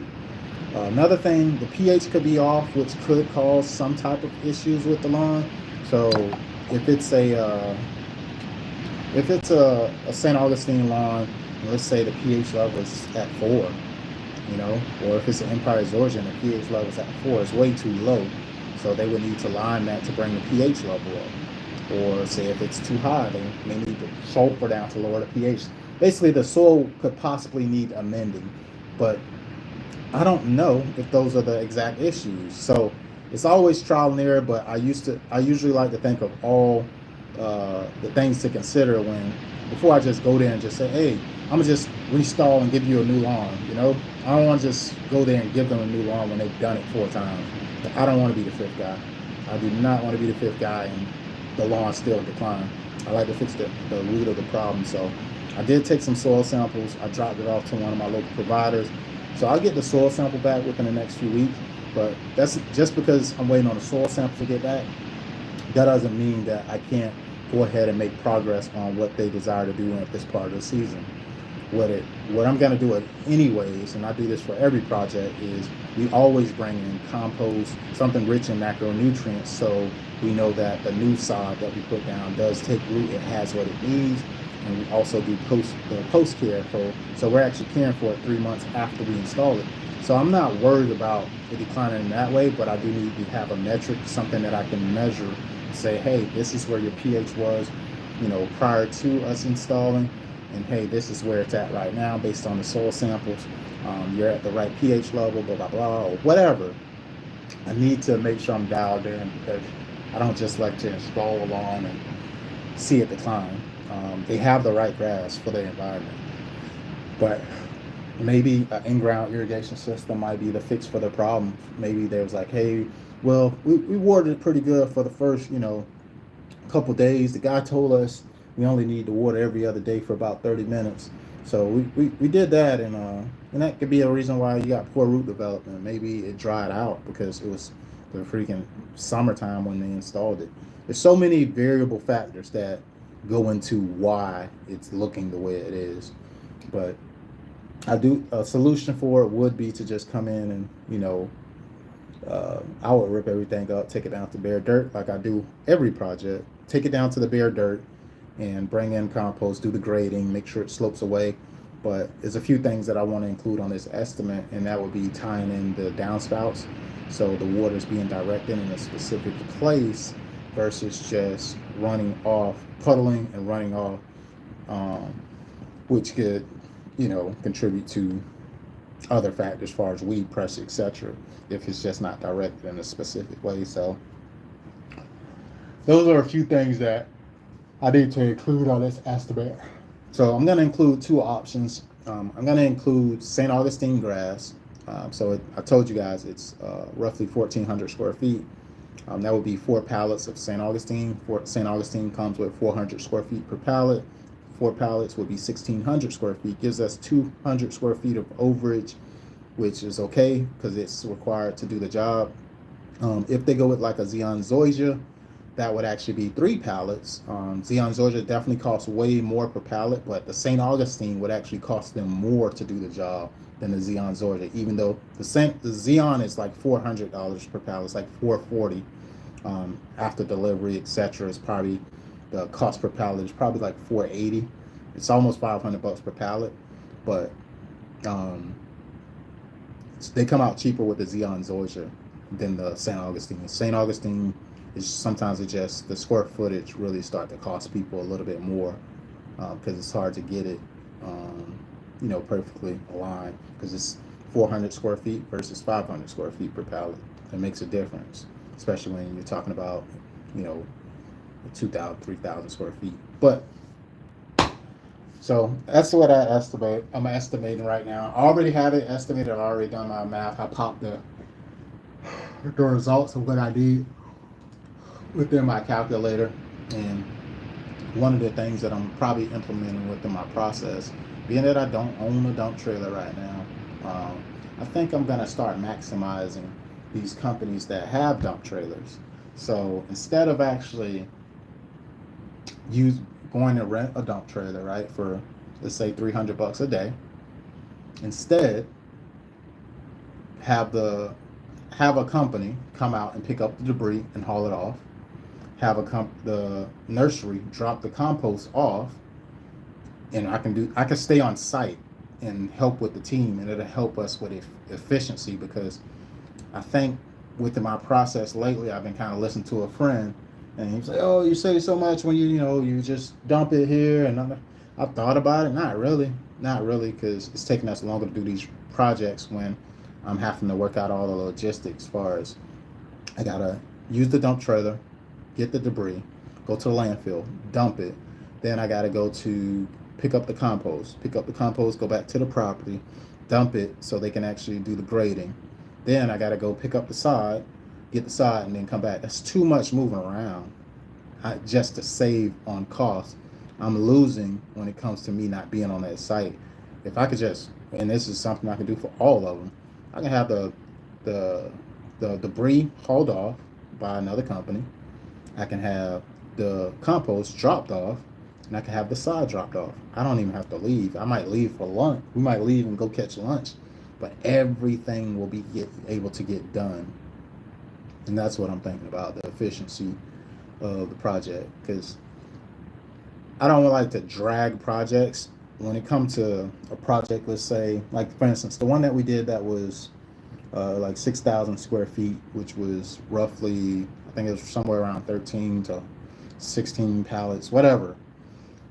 Another thing, the pH could be off, which could cause some type of issues with the lawn. So if it's a St. Augustine lawn, let's say the pH level is at 4, or if it's an Empire zoysia and the pH level is at 4, it's way too low. So they would need to line that to bring the pH level up. Or say if it's too high, they may need to sulfur down to lower the pH. Basically, the soil could possibly need amending, but I don't know if those are the exact issues. So it's always trial and error, but I usually like to think of all the things to consider before I just go there and just say, hey, I'm gonna just restall and give you a new lawn. I don't want to just go there and give them a new lawn when they've done it 4 times. I don't want to be the 5th guy. I do not want to be the fifth guy and the lawn still decline. I like to fix the root of the problem. So I did take some soil samples. I dropped it off to one of my local providers. So I'll get the soil sample back within the next few weeks. But that's just because I'm waiting on the soil sample to get back. That doesn't mean that I can't go ahead and make progress on what they desire to do at this part of the season. What I'm going to do it anyways, and I do this for every project, is we always bring in compost, something rich in macronutrients, so we know that the new sod that we put down does take root, it has what it needs, and we also do post care so we're actually caring for it 3 months after we install it. So I'm not worried about it declining in that way, but I do need to have a metric, something that I can measure, say, hey, this is where your pH was, prior to us installing. And hey, this is where it's at right now based on the soil samples. You're at the right pH level, blah, blah, blah, or whatever. I need to make sure I'm dialed in because I don't just like to install along and see it decline. They have the right grass for the environment. But maybe an in-ground irrigation system might be the fix for the problem. Maybe there's like, hey, well, we watered it pretty good for the first, couple days. The guy told us we only need to water every other day for about 30 minutes. So we did that, and that could be a reason why you got poor root development. Maybe it dried out because it was the freaking summertime when they installed it. There's so many variable factors that go into why it's looking the way it is. But a solution for it would be to just come in and, I would rip everything up, take it down to bare dirt like I do every project, take it down to the bare dirt, and bring in compost, do the grading, make sure it slopes away. But there's a few things that I want to include on this estimate, and that would be tying in the downspouts, so the water is being directed in a specific place versus just running off, puddling and running off, which could, contribute to other factors as far as weed pressure, etc., if it's just not directed in a specific way. So those are a few things that I need to include on this estimate. So I'm going to include two options. I'm going to include St. Augustine grass. I told you guys it's roughly 1,400 square feet. That would be 4 pallets of St. Augustine. St. Augustine comes with 400 square feet per pallet. 4 pallets would be 1,600 square feet. Gives us 200 square feet of overage, which is okay because it's required to do the job. If they go with like a Zeon Zoysia, that would actually be 3 pallets. Zeon Zoysia definitely costs way more per pallet, but the St. Augustine would actually cost them more to do the job than the Zeon Zoysia, even though the Zeon is like $400 per pallet. It's like $440 after delivery, etc. It's probably the cost per pallet is probably like $480. It's almost $500 per pallet, but they come out cheaper with the Zeon Zoysia than the St. Augustine. St. Augustine is sometimes just the square footage really start to cost people a little bit more because it's hard to get it, perfectly aligned because it's 400 square feet versus 500 square feet per pallet. It makes a difference, especially when you're talking about, 2,000, 3,000 square feet. But so that's what I'm estimating right now. I already have it estimated. I've already done my math. I popped the results of what I did within my calculator, and one of the things that I'm probably implementing within my process, being that I don't own a dump trailer right now, I think I'm going to start maximizing these companies that have dump trailers. So instead of actually going to rent a dump trailer, right, for let's say $300 a day, instead have a company come out and pick up the debris and haul it off. Have the nursery drop the compost off, and I can stay on site and help with the team, and it'll help us with efficiency, because I think within my process lately, I've been kind of listening to a friend, and he's like, "Oh, you save so much when you just dump it here." And I've thought about it, not really, because it's taking us longer to do these projects when I'm having to work out all the logistics. As far as I gotta use the dump trailer, get the debris, go to the landfill, dump it. Then I got to go to pick up the compost, go back to the property, dump it so they can actually do the grading. Then I got to go pick up the sod, get the sod, and then come back. That's too much moving around just to save on cost. I'm losing when it comes to me not being on that site. If I could just, and this is something I can do for all of them, I can have the the debris hauled off by another company. I can have the compost dropped off, and I can have the sod dropped off. I don't even have to leave. I might leave for lunch. We might leave and go catch lunch, but everything will be able to get done. And that's what I'm thinking about, the efficiency of the project, because I don't like to drag projects. When it comes to a project, let's say, like for instance, the one that we did that was like 6,000 square feet, which was roughly, I think it was somewhere around 13 to 16 pallets, whatever.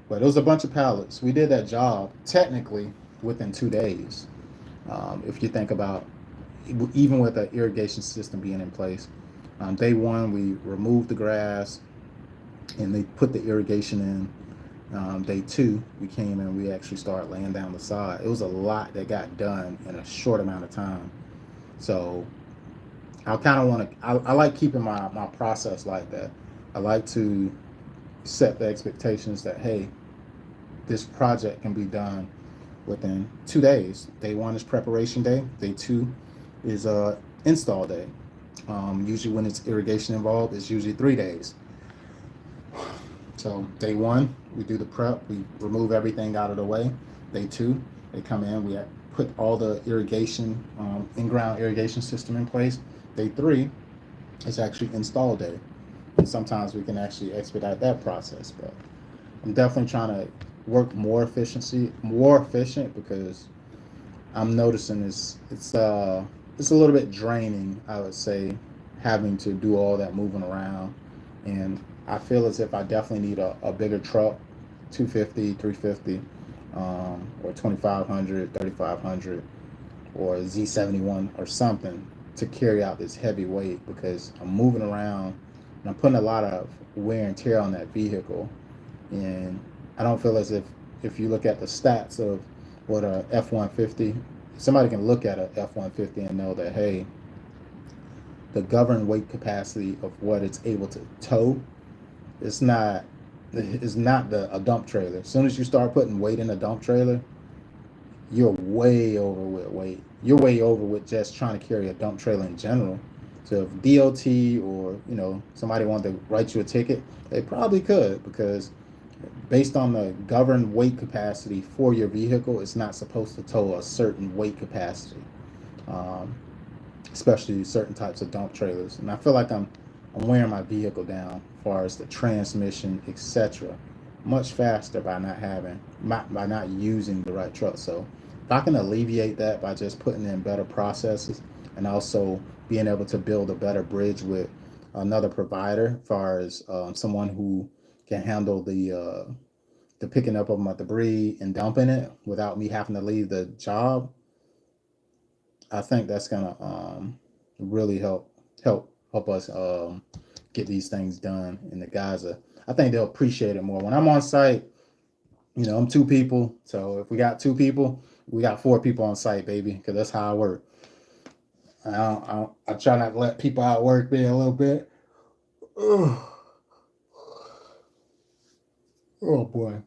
But it was a bunch of pallets. We did that job technically within 2 days. If you think about, even with the irrigation system being in place, day one we removed the grass and they put the irrigation in. Day two, we came and we actually started laying down the sod. It was a lot that got done in a short amount of time. So I kind of want to, I like keeping my process like that. I like to set the expectations that, hey, this project can be done within 2 days. Day one is preparation day. Day two is install day. Usually when it's irrigation involved, it's usually 3 days. So day one, we do the prep, we remove everything out of the way. Day two, they come in, we put all the irrigation, in-ground irrigation system in place. Day three is actually install day. And sometimes we can actually expedite that process, but I'm definitely trying to work more efficient, because I'm noticing it's a little bit draining, I would say, having to do all that moving around. And I feel as if I definitely need a bigger truck, 250, 350, or 2500, 3500, or a Z71 or something to carry out this heavy weight, because I'm moving around and I'm putting a lot of wear and tear on that vehicle. And I don't feel as if you look at the stats of what a F-150, somebody can look at a F-150 and know that, hey, the governed weight capacity of what it's able to tow, it's not a dump trailer. As soon as you start putting weight in a dump trailer, you're way over with weight. You're way over with just trying to carry a dump trailer in general. So if DOT or somebody wanted to write you a ticket, they probably could, because based on the governed weight capacity for your vehicle, it's not supposed to tow a certain weight capacity, especially certain types of dump trailers. And I feel like I'm wearing my vehicle down as far as the transmission, etc., much faster by not using the right truck. So if I can alleviate that by just putting in better processes, and also being able to build a better bridge with another provider, as far as someone who can handle the picking up of my debris and dumping it without me having to leave the job, I think that's gonna really help us get these things done. And the guys I think they'll appreciate it more. When I'm on site, I'm 2 people. So if we got 2 people, we got 4 people on site, baby, because that's how I work. I try not to let people outwork me a little bit. Oh, oh boy.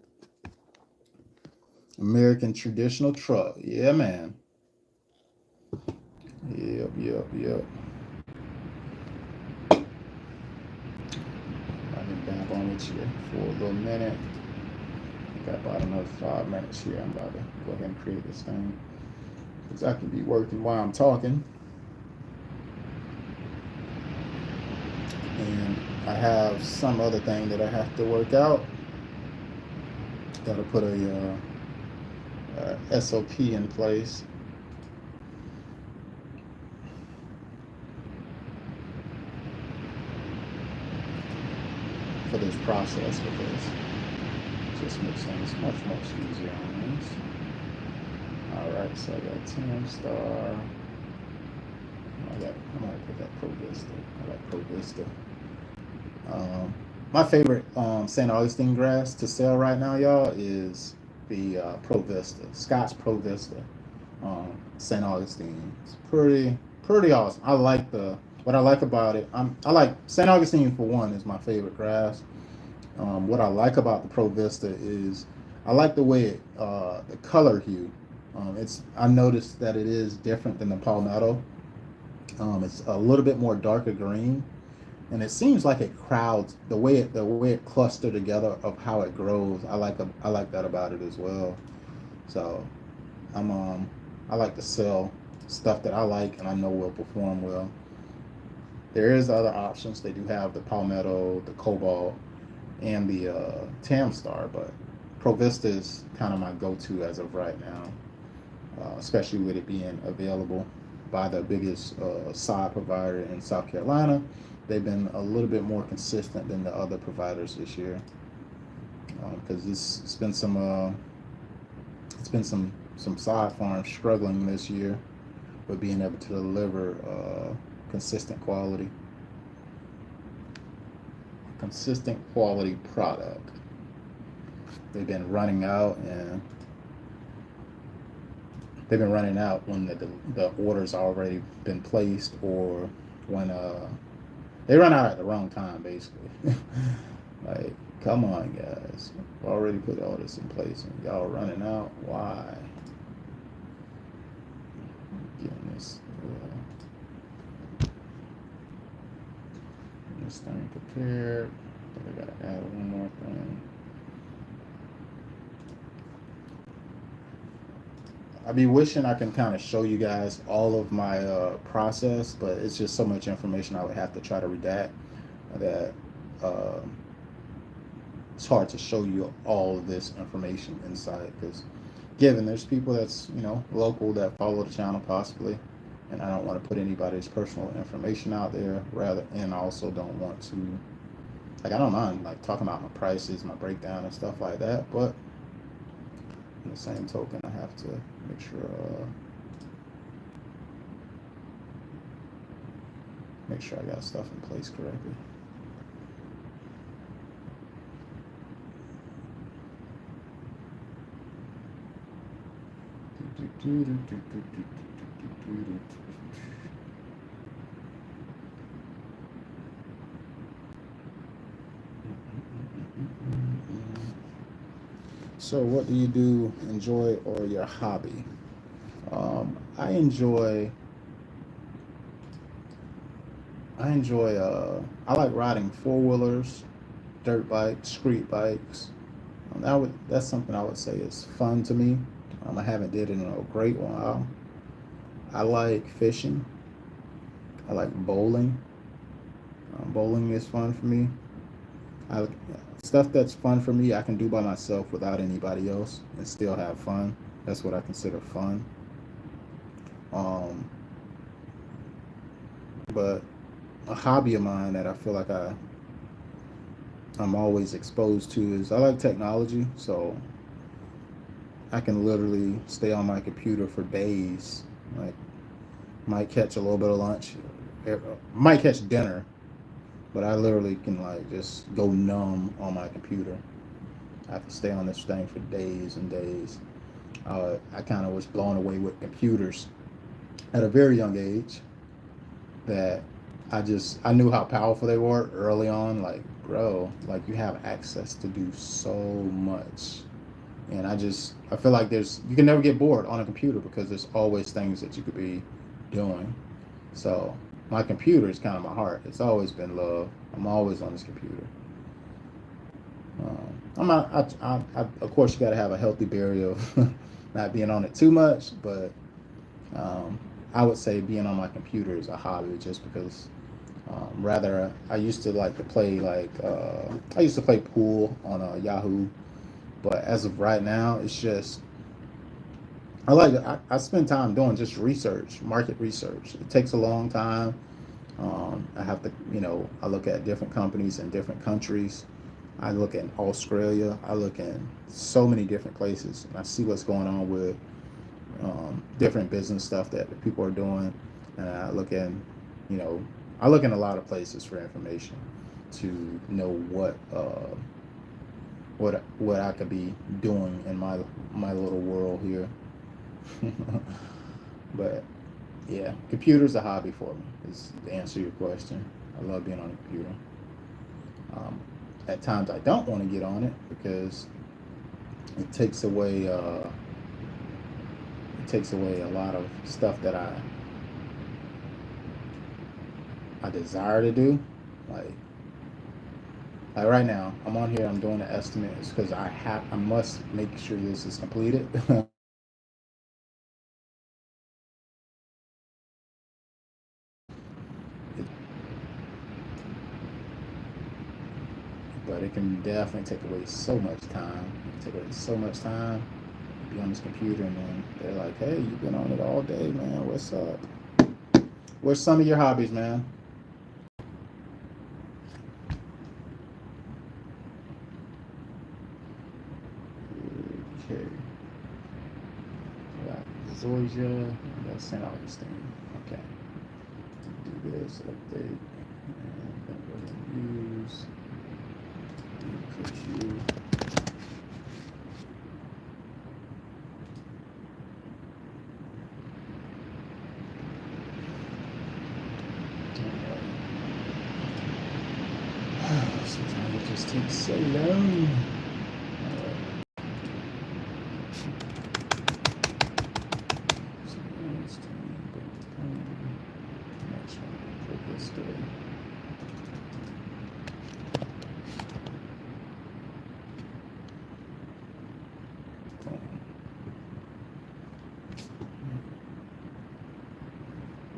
American traditional truck. Yeah, man. Yep. I've been back on with you for a little minute. I got about another 5 minutes here. I'm about to go ahead and create this thing, because I can be working while I'm talking. And I have some other thing that I have to work out. Got to put a SOP in place. For this process, because it just makes things much easier on this. Alright, so I got Team Star. I'm gonna put that Pro Vista. I like Pro Vista. My favorite St. Augustine grass to sell right now, y'all, is the Pro Vista, Scotts Pro Vista. St. Augustine. It's pretty awesome. I like the what I like about it, I like St. Augustine for one is my favorite grass. What I like about the Pro Vista is I like the way the color hue. It's I noticed that it is different than the Palmetto. It's a little bit more darker green, and it seems like it crowds the way it clustered together of how it grows. I like that about it as well. So I'm I like to sell stuff that I like and I know will perform well. There is other options. They do have the Palmetto, the Cobalt, and the Tamstar, but Provista is kind of my go-to as of right now, especially with it being available by the biggest sod provider in South Carolina. They've been a little bit more consistent than the other providers this year because it's been some sod farms struggling this year with being able to deliver consistent quality product. They've been running out, and they've been running out when the orders already been placed, or when they run out at the wrong time, basically. Like, come on, guys, we already put all this in place, and y'all running out. Why? Getting this thing prepared. But I gotta add one more thing. I be wishing I can kind of show you guys all of my process, but it's just so much information I would have to try to redact that uh, it's hard to show you all of this information inside. Because given there's people that's local that follow the channel possibly, and I don't want to put anybody's personal information out there. Rather, and I also don't want to I don't mind like talking about my prices, my breakdown, and stuff like that, but in the same token, I have to make sure I got stuff in place correctly. So, what do you do, enjoy, or your hobby? I enjoy. I like riding four wheelers, dirt bikes, street bikes. That's something I would say is fun to me. I haven't did it in a great while. I like fishing. I like bowling. Bowling is fun for me. I, Stuff that's fun for me, I can do by myself without anybody else and still have fun. That's what I consider fun. Um, but a hobby of mine that I feel like I'm always exposed to is I like technology, so I can literally stay on my computer for days. Like, might catch a little bit of lunch, might catch dinner, but I literally can like just go numb on my computer. I have to stay on this thing for days and days. I kind of was blown away with computers at a very young age. That I knew how powerful they were early on. Like, bro, like you have access to do so much, and I feel like you can never get bored on a computer because there's always things that you could be doing. So my computer is kind of my heart. It's always been love. I'm always on this computer. I'm not. Of course, you got to have a healthy barrier of not being on it too much, but I would say being on my computer is a hobby, just because. Rather, I used to like to play I used to play pool on Yahoo, but as of right now, it's just I spend time doing just research, market research. It takes a long time. I have to, I look at different companies in different countries. I look at Australia. I look at so many different places, and I see what's going on with different business stuff that people are doing. And you know, I look in a lot of places for information to know what I could be doing in my little world here. But Yeah, computer's a hobby for me. Is to answer your question. I love being on a computer. Um, at times I don't want to get on it because it takes away a lot of stuff that I desire to do. Like like right now, I'm on here. I'm doing the estimates because I must make sure this is completed. But it can definitely take away so much time. It can take away so much time. Be on this computer and then they're like, "Hey, you've been on it all day, man. What's up? What's some of your hobbies, man?" Okay, we got Zoysia. We got St. Augustine. Okay, do this update and then go ahead and use. Put you. Sometimes it just takes so long.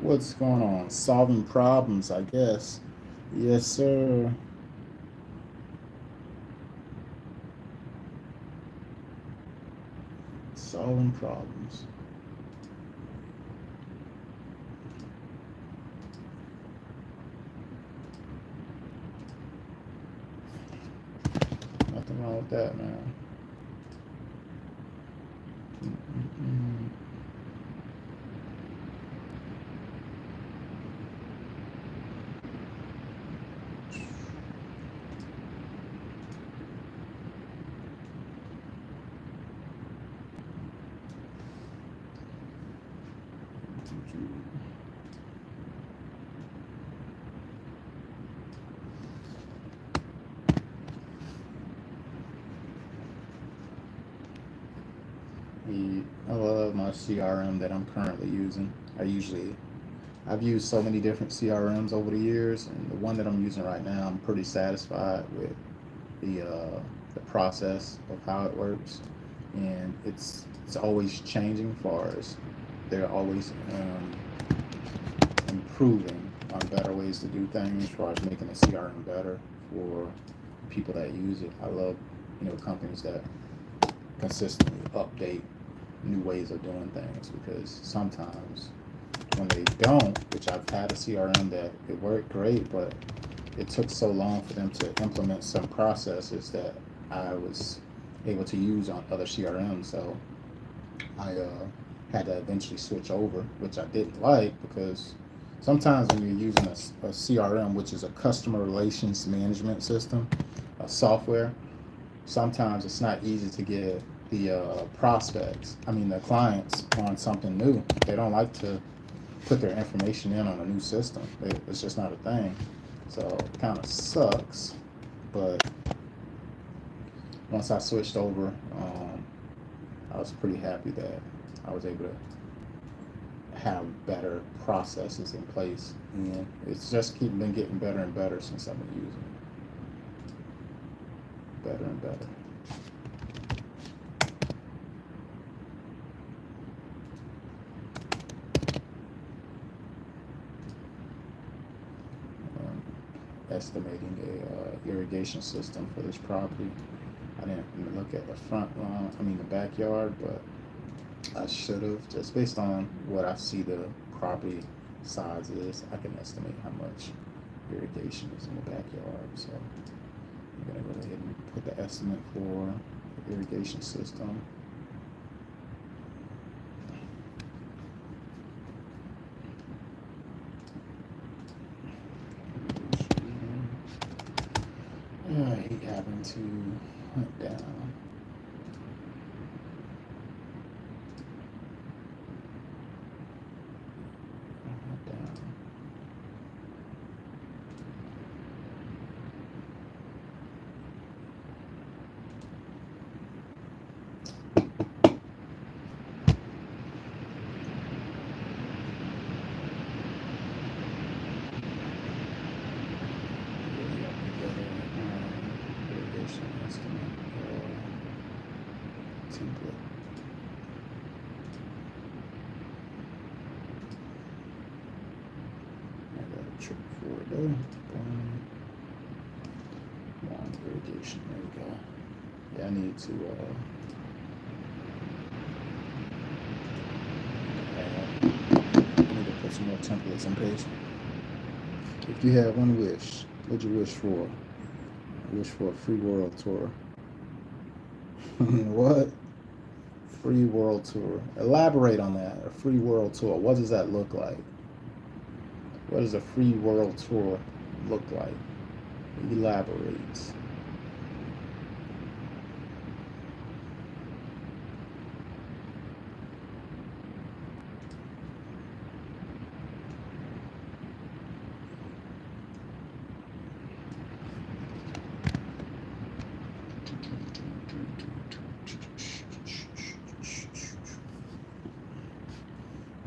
What's going on? Solving problems, I guess. Yes, sir. Solving problems. Nothing wrong with that, man. Mm-mm-mm. I love my CRM that I'm currently using. I've used so many different CRMs over the years, and the one that I'm using right now, I'm pretty satisfied with the process of how it works, and it's always changing. As far as they're always improving on better ways to do things, as far as making the CRM better for people that use it. I love companies that consistently update new ways of doing things because sometimes when they don't, which I've had a CRM that it worked great, but it took so long for them to implement some processes that I was able to use on other CRMs. So I had to eventually switch over, which I didn't like because sometimes when you're using a CRM, which is a customer relations management system, a software, sometimes it's not easy to get the the clients on something new. They don't like to put their information in on a new system. It's just not a thing. So it kind of sucks. But once I switched over, I was pretty happy that I was able to have better processes in place. And it's just been getting better and better since I've been using it. Better and better. Estimating a irrigation system for this property. I didn't look at the the backyard, but I should have. Just based on what I see the property size is, I can estimate how much irrigation is in the backyard. So I'm gonna go ahead and put the estimate for the irrigation system. I hate having to hunt down. template. I got a trick for it though. Boom. Lawn irrigation. There we go. Yeah, I need to put some more templates in place. If you had one wish, what'd you wish for? I wish for a free world tour. What? Free world tour. Elaborate on that. A free world tour. What does that look like? What does a free world tour look like? Elaborate.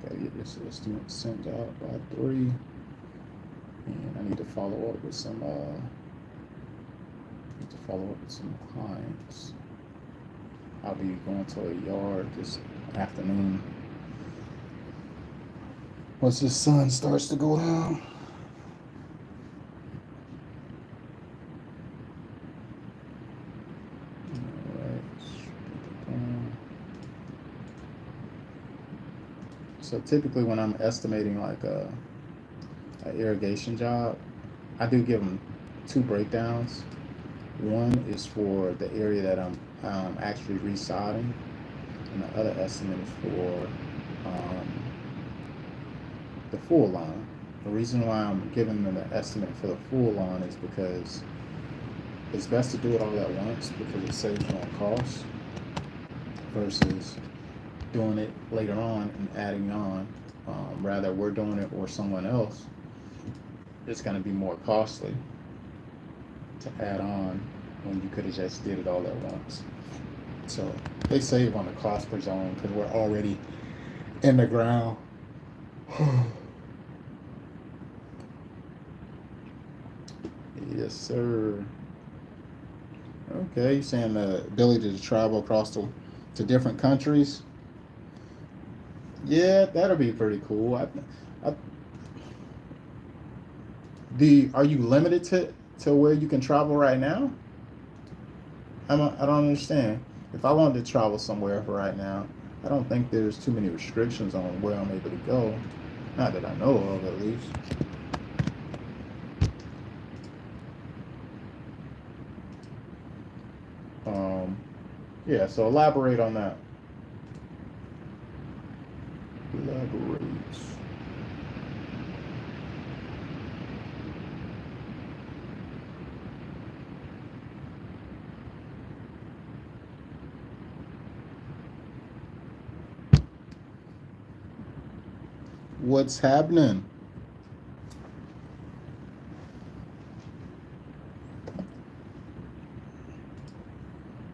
Gotta get this estimate sent out by 3. And I need to follow up with some clients. I'll be going to a yard this afternoon once the sun starts to go down. So typically when I'm estimating like an irrigation job, I do give them 2 breakdowns. One is for the area that I'm actually resodding, and the other estimate is for the full lawn. The reason why I'm giving them the estimate for the full lawn is because it's best to do it all at once because it saves you on cost versus doing it later on and adding on. Rather we're doing it or someone else, it's going to be more costly to add on when you could have just did it all at once. So they save on the cost per zone because we're already in the ground. Yes, sir. Okay, you're saying the ability to travel across to different countries. Yeah, that'll be pretty cool. Are you limited to where you can travel right now? I don't understand. If I wanted to travel somewhere for right now, I don't think there's too many restrictions on where I'm able to go. Not that I know of, at least. Yeah, so elaborate on that. Elaborate. What's happening?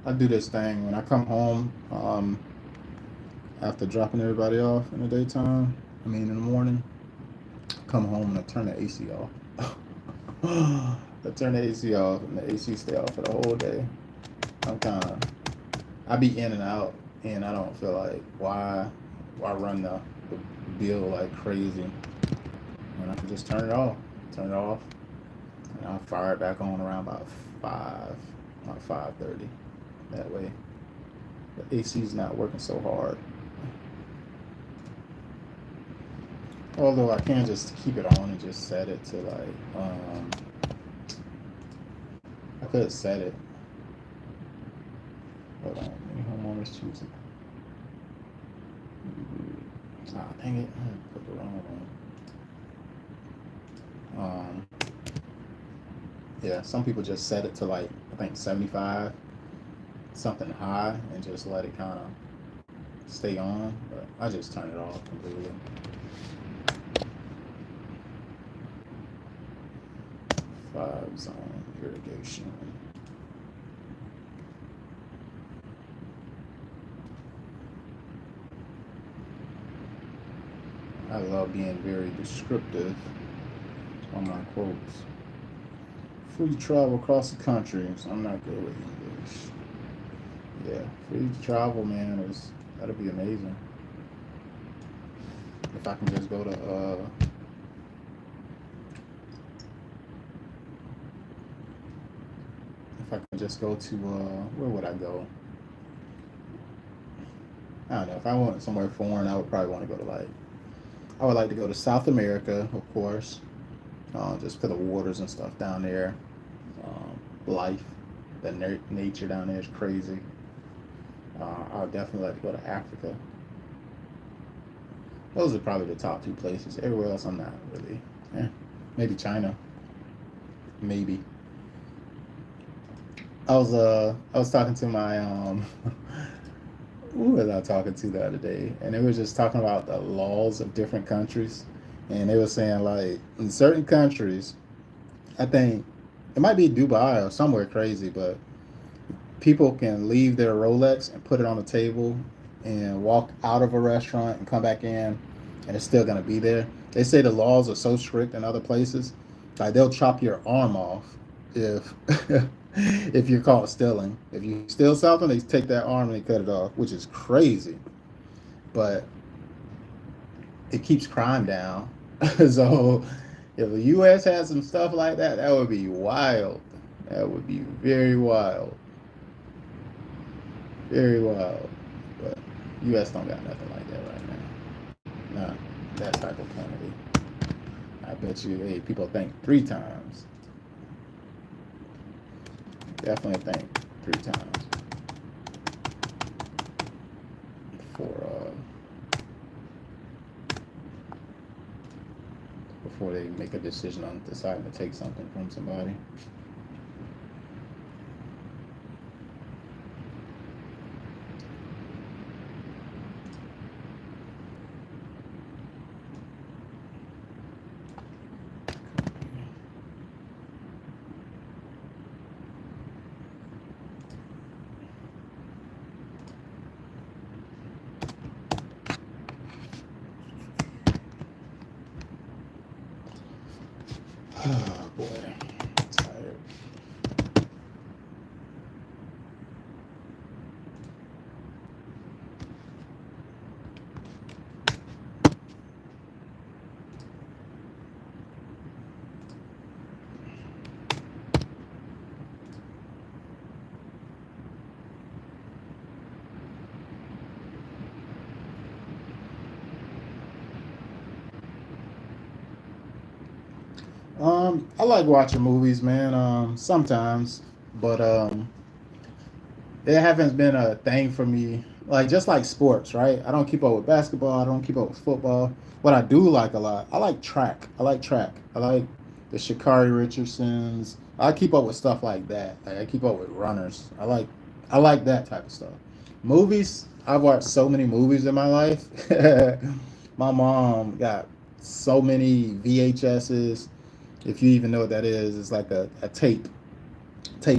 I do this thing when I come home after dropping everybody off in the daytime. In the morning. I come home and I turn the AC off. I turn the AC off and the AC stay off for the whole day. I be in and out, and I don't feel like why run the bill like crazy when I can just turn it off, and I'll fire it back on around about 5:30. That way the AC's not working so hard. Although I can just keep it on and just set it to like I could set it. Hold on, many homeowners choose it. Ah, dang it, I put the wrong one. Yeah, some people just set it to like, I think 75, something high, and just let it kind of stay on, but I just turn it off completely. Five zone irrigation. I love being very descriptive on my quotes. Free travel across the country, so I'm not good with English. Yeah, free travel, man, is that'll be amazing. If I can just go to if I can just go to where would I go? I don't know. If I went somewhere foreign, I would probably want to go to like I would like to go to South America, of course, just for the waters and stuff down there. Life, the nature down there is crazy. I would definitely like to go to Africa. Those are probably the top two places. Everywhere else, I'm not really. Eh, maybe China. Maybe. I was talking to my who was I talking to the other day, and they were just talking about the laws of different countries, and they were saying like in certain countries, I think it might be Dubai or somewhere crazy, but people can leave their Rolex and put it on the table and walk out of a restaurant and come back in and it's still going to be there. They say the laws are so strict in other places, like they'll chop your arm off if if you're caught stealing. If you steal something, they take that arm and they cut it off, which is crazy. But it keeps crime down. So if the US had some stuff like that, that would be wild. That would be very wild. Very wild. But US don't got nothing like that right now. Not that type of quantity. I bet you people think 3 times. Definitely think 3 times before they make a decision on deciding to take something from somebody. Oh boy, I'm tired. I like watching movies, man. Sometimes, but it hasn't been a thing for me. Like just like sports, right? I don't keep up with basketball. I don't keep up with football. What I do like a lot, I like track. I like track. I like the Shakari Richardsons. I keep up with stuff like that. Like I keep up with runners. I like that type of stuff. Movies. I've watched so many movies in my life. My mom got so many VHSs. If you even know what that is, it's like a tape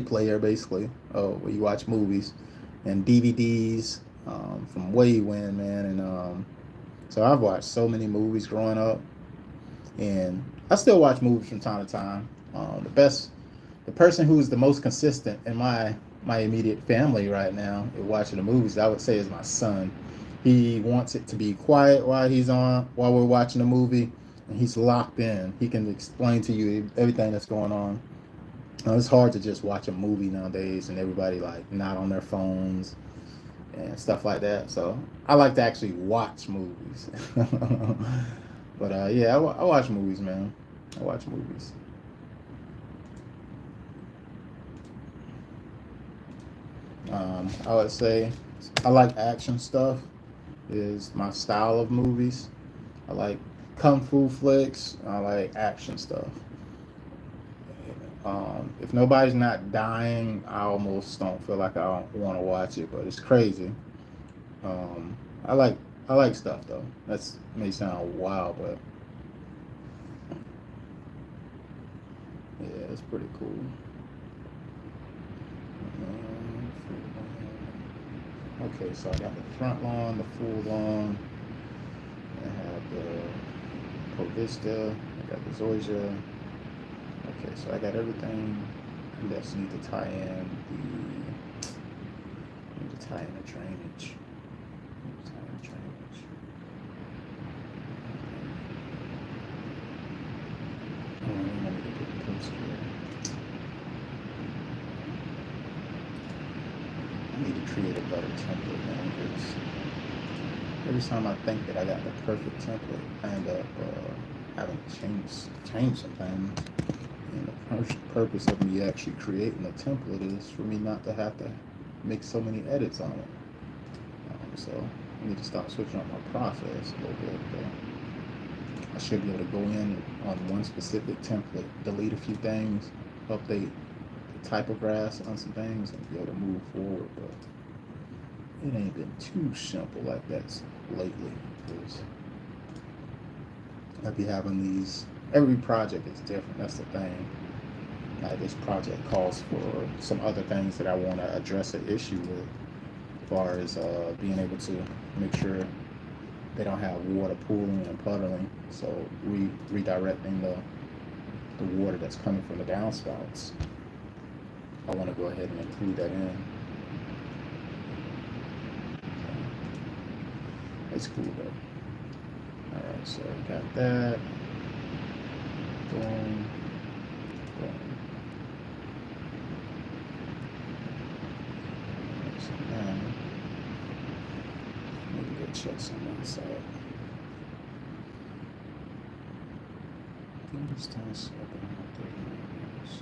player basically. Oh, where you watch movies and DVDs from way when, man. And so I've watched so many movies growing up, and I still watch movies from time to time. The person who's the most consistent in my immediate family right now in watching the movies, I would say, is my son. He wants it to be quiet while we're watching the movie, and he's locked in. He can explain to you everything that's going on. It's hard to just watch a movie nowadays and everybody like not on their phones and stuff like that. So I like to actually watch movies. But yeah, I watch movies, man. I watch movies. I would say I like action stuff. Is my style of movies. I like kung fu flicks. I like action stuff. If nobody's not dying, I almost don't feel like I don't want to watch it. But it's crazy. Um, I like I like stuff though. That's may sound wild, but yeah, it's pretty cool. Okay, so I got the front lawn, the full lawn. I have the Provista. I got the Zoysia. Okay, so I got everything. I just need to tie in Tie in the drainage. Tie in the drainage. Oh, I need to put the post here. I need to create a better template, man, because every time I think that I got the perfect template, I end up having to change some things. And the purpose of me actually creating a template is for me not to have to make so many edits on it. So I need to start switching up my process a little bit. I should be able to go in on one specific template, delete a few things, update the typographs on some things, and be able to move forward. But it ain't been too simple like that lately, because I be having these. Every project is different. That's the thing. Like this project calls for some other things that I want to address an issue with, as far as being able to make sure they don't have water pooling and puddling. So redirecting the water that's coming from the downspouts. I want to go ahead and include that in. It's cool though. Alright, so got that. Boom. Boom. So now, maybe go check some inside. This time's open up 30 minutes.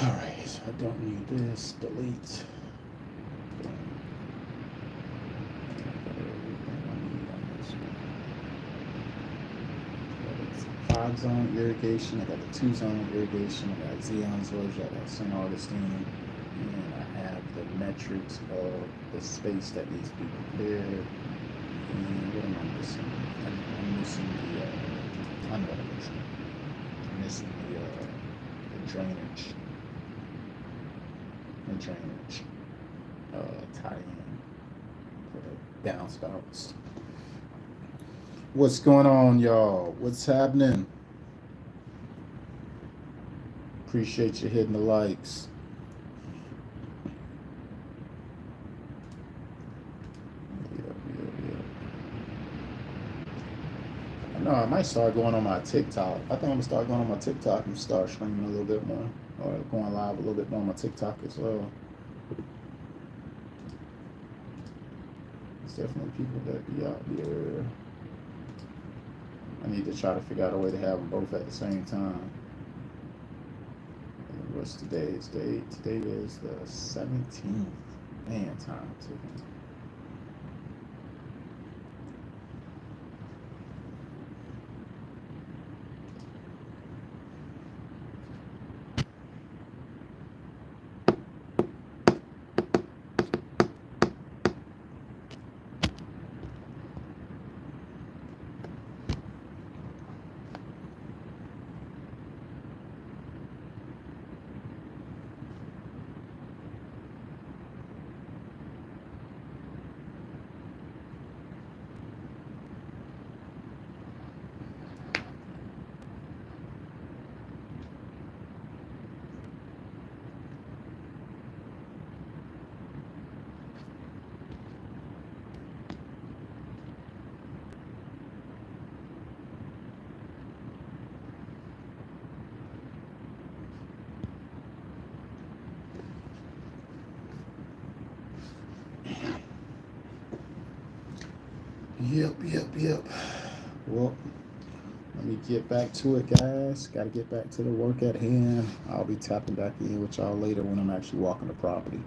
Alright, so I don't need this. Delete. Zone irrigation. I got the 2-zone irrigation. I got Xeon Zoysia. I got St. Augustine, and I have the metrics of the space that needs to be prepared. And what am I missing? I'm missing the I'm missing the drainage. The drainage tie in for the downspouts. What's going on, y'all? What's happening? Appreciate you hitting the likes. Yeah. I know I might start going on my TikTok. I think I'm gonna start going on my TikTok and start streaming a little bit more, or going live a little bit more on my TikTok as well. There's definitely people that be out here. I need to try to figure out a way to have them both at the same time. And what's today's date? Today is the 17th. Man, time ticking. Yep. Well, let me get back to it, guys. Got to get back to the work at hand. I'll be tapping back in with y'all later when I'm actually walking the property.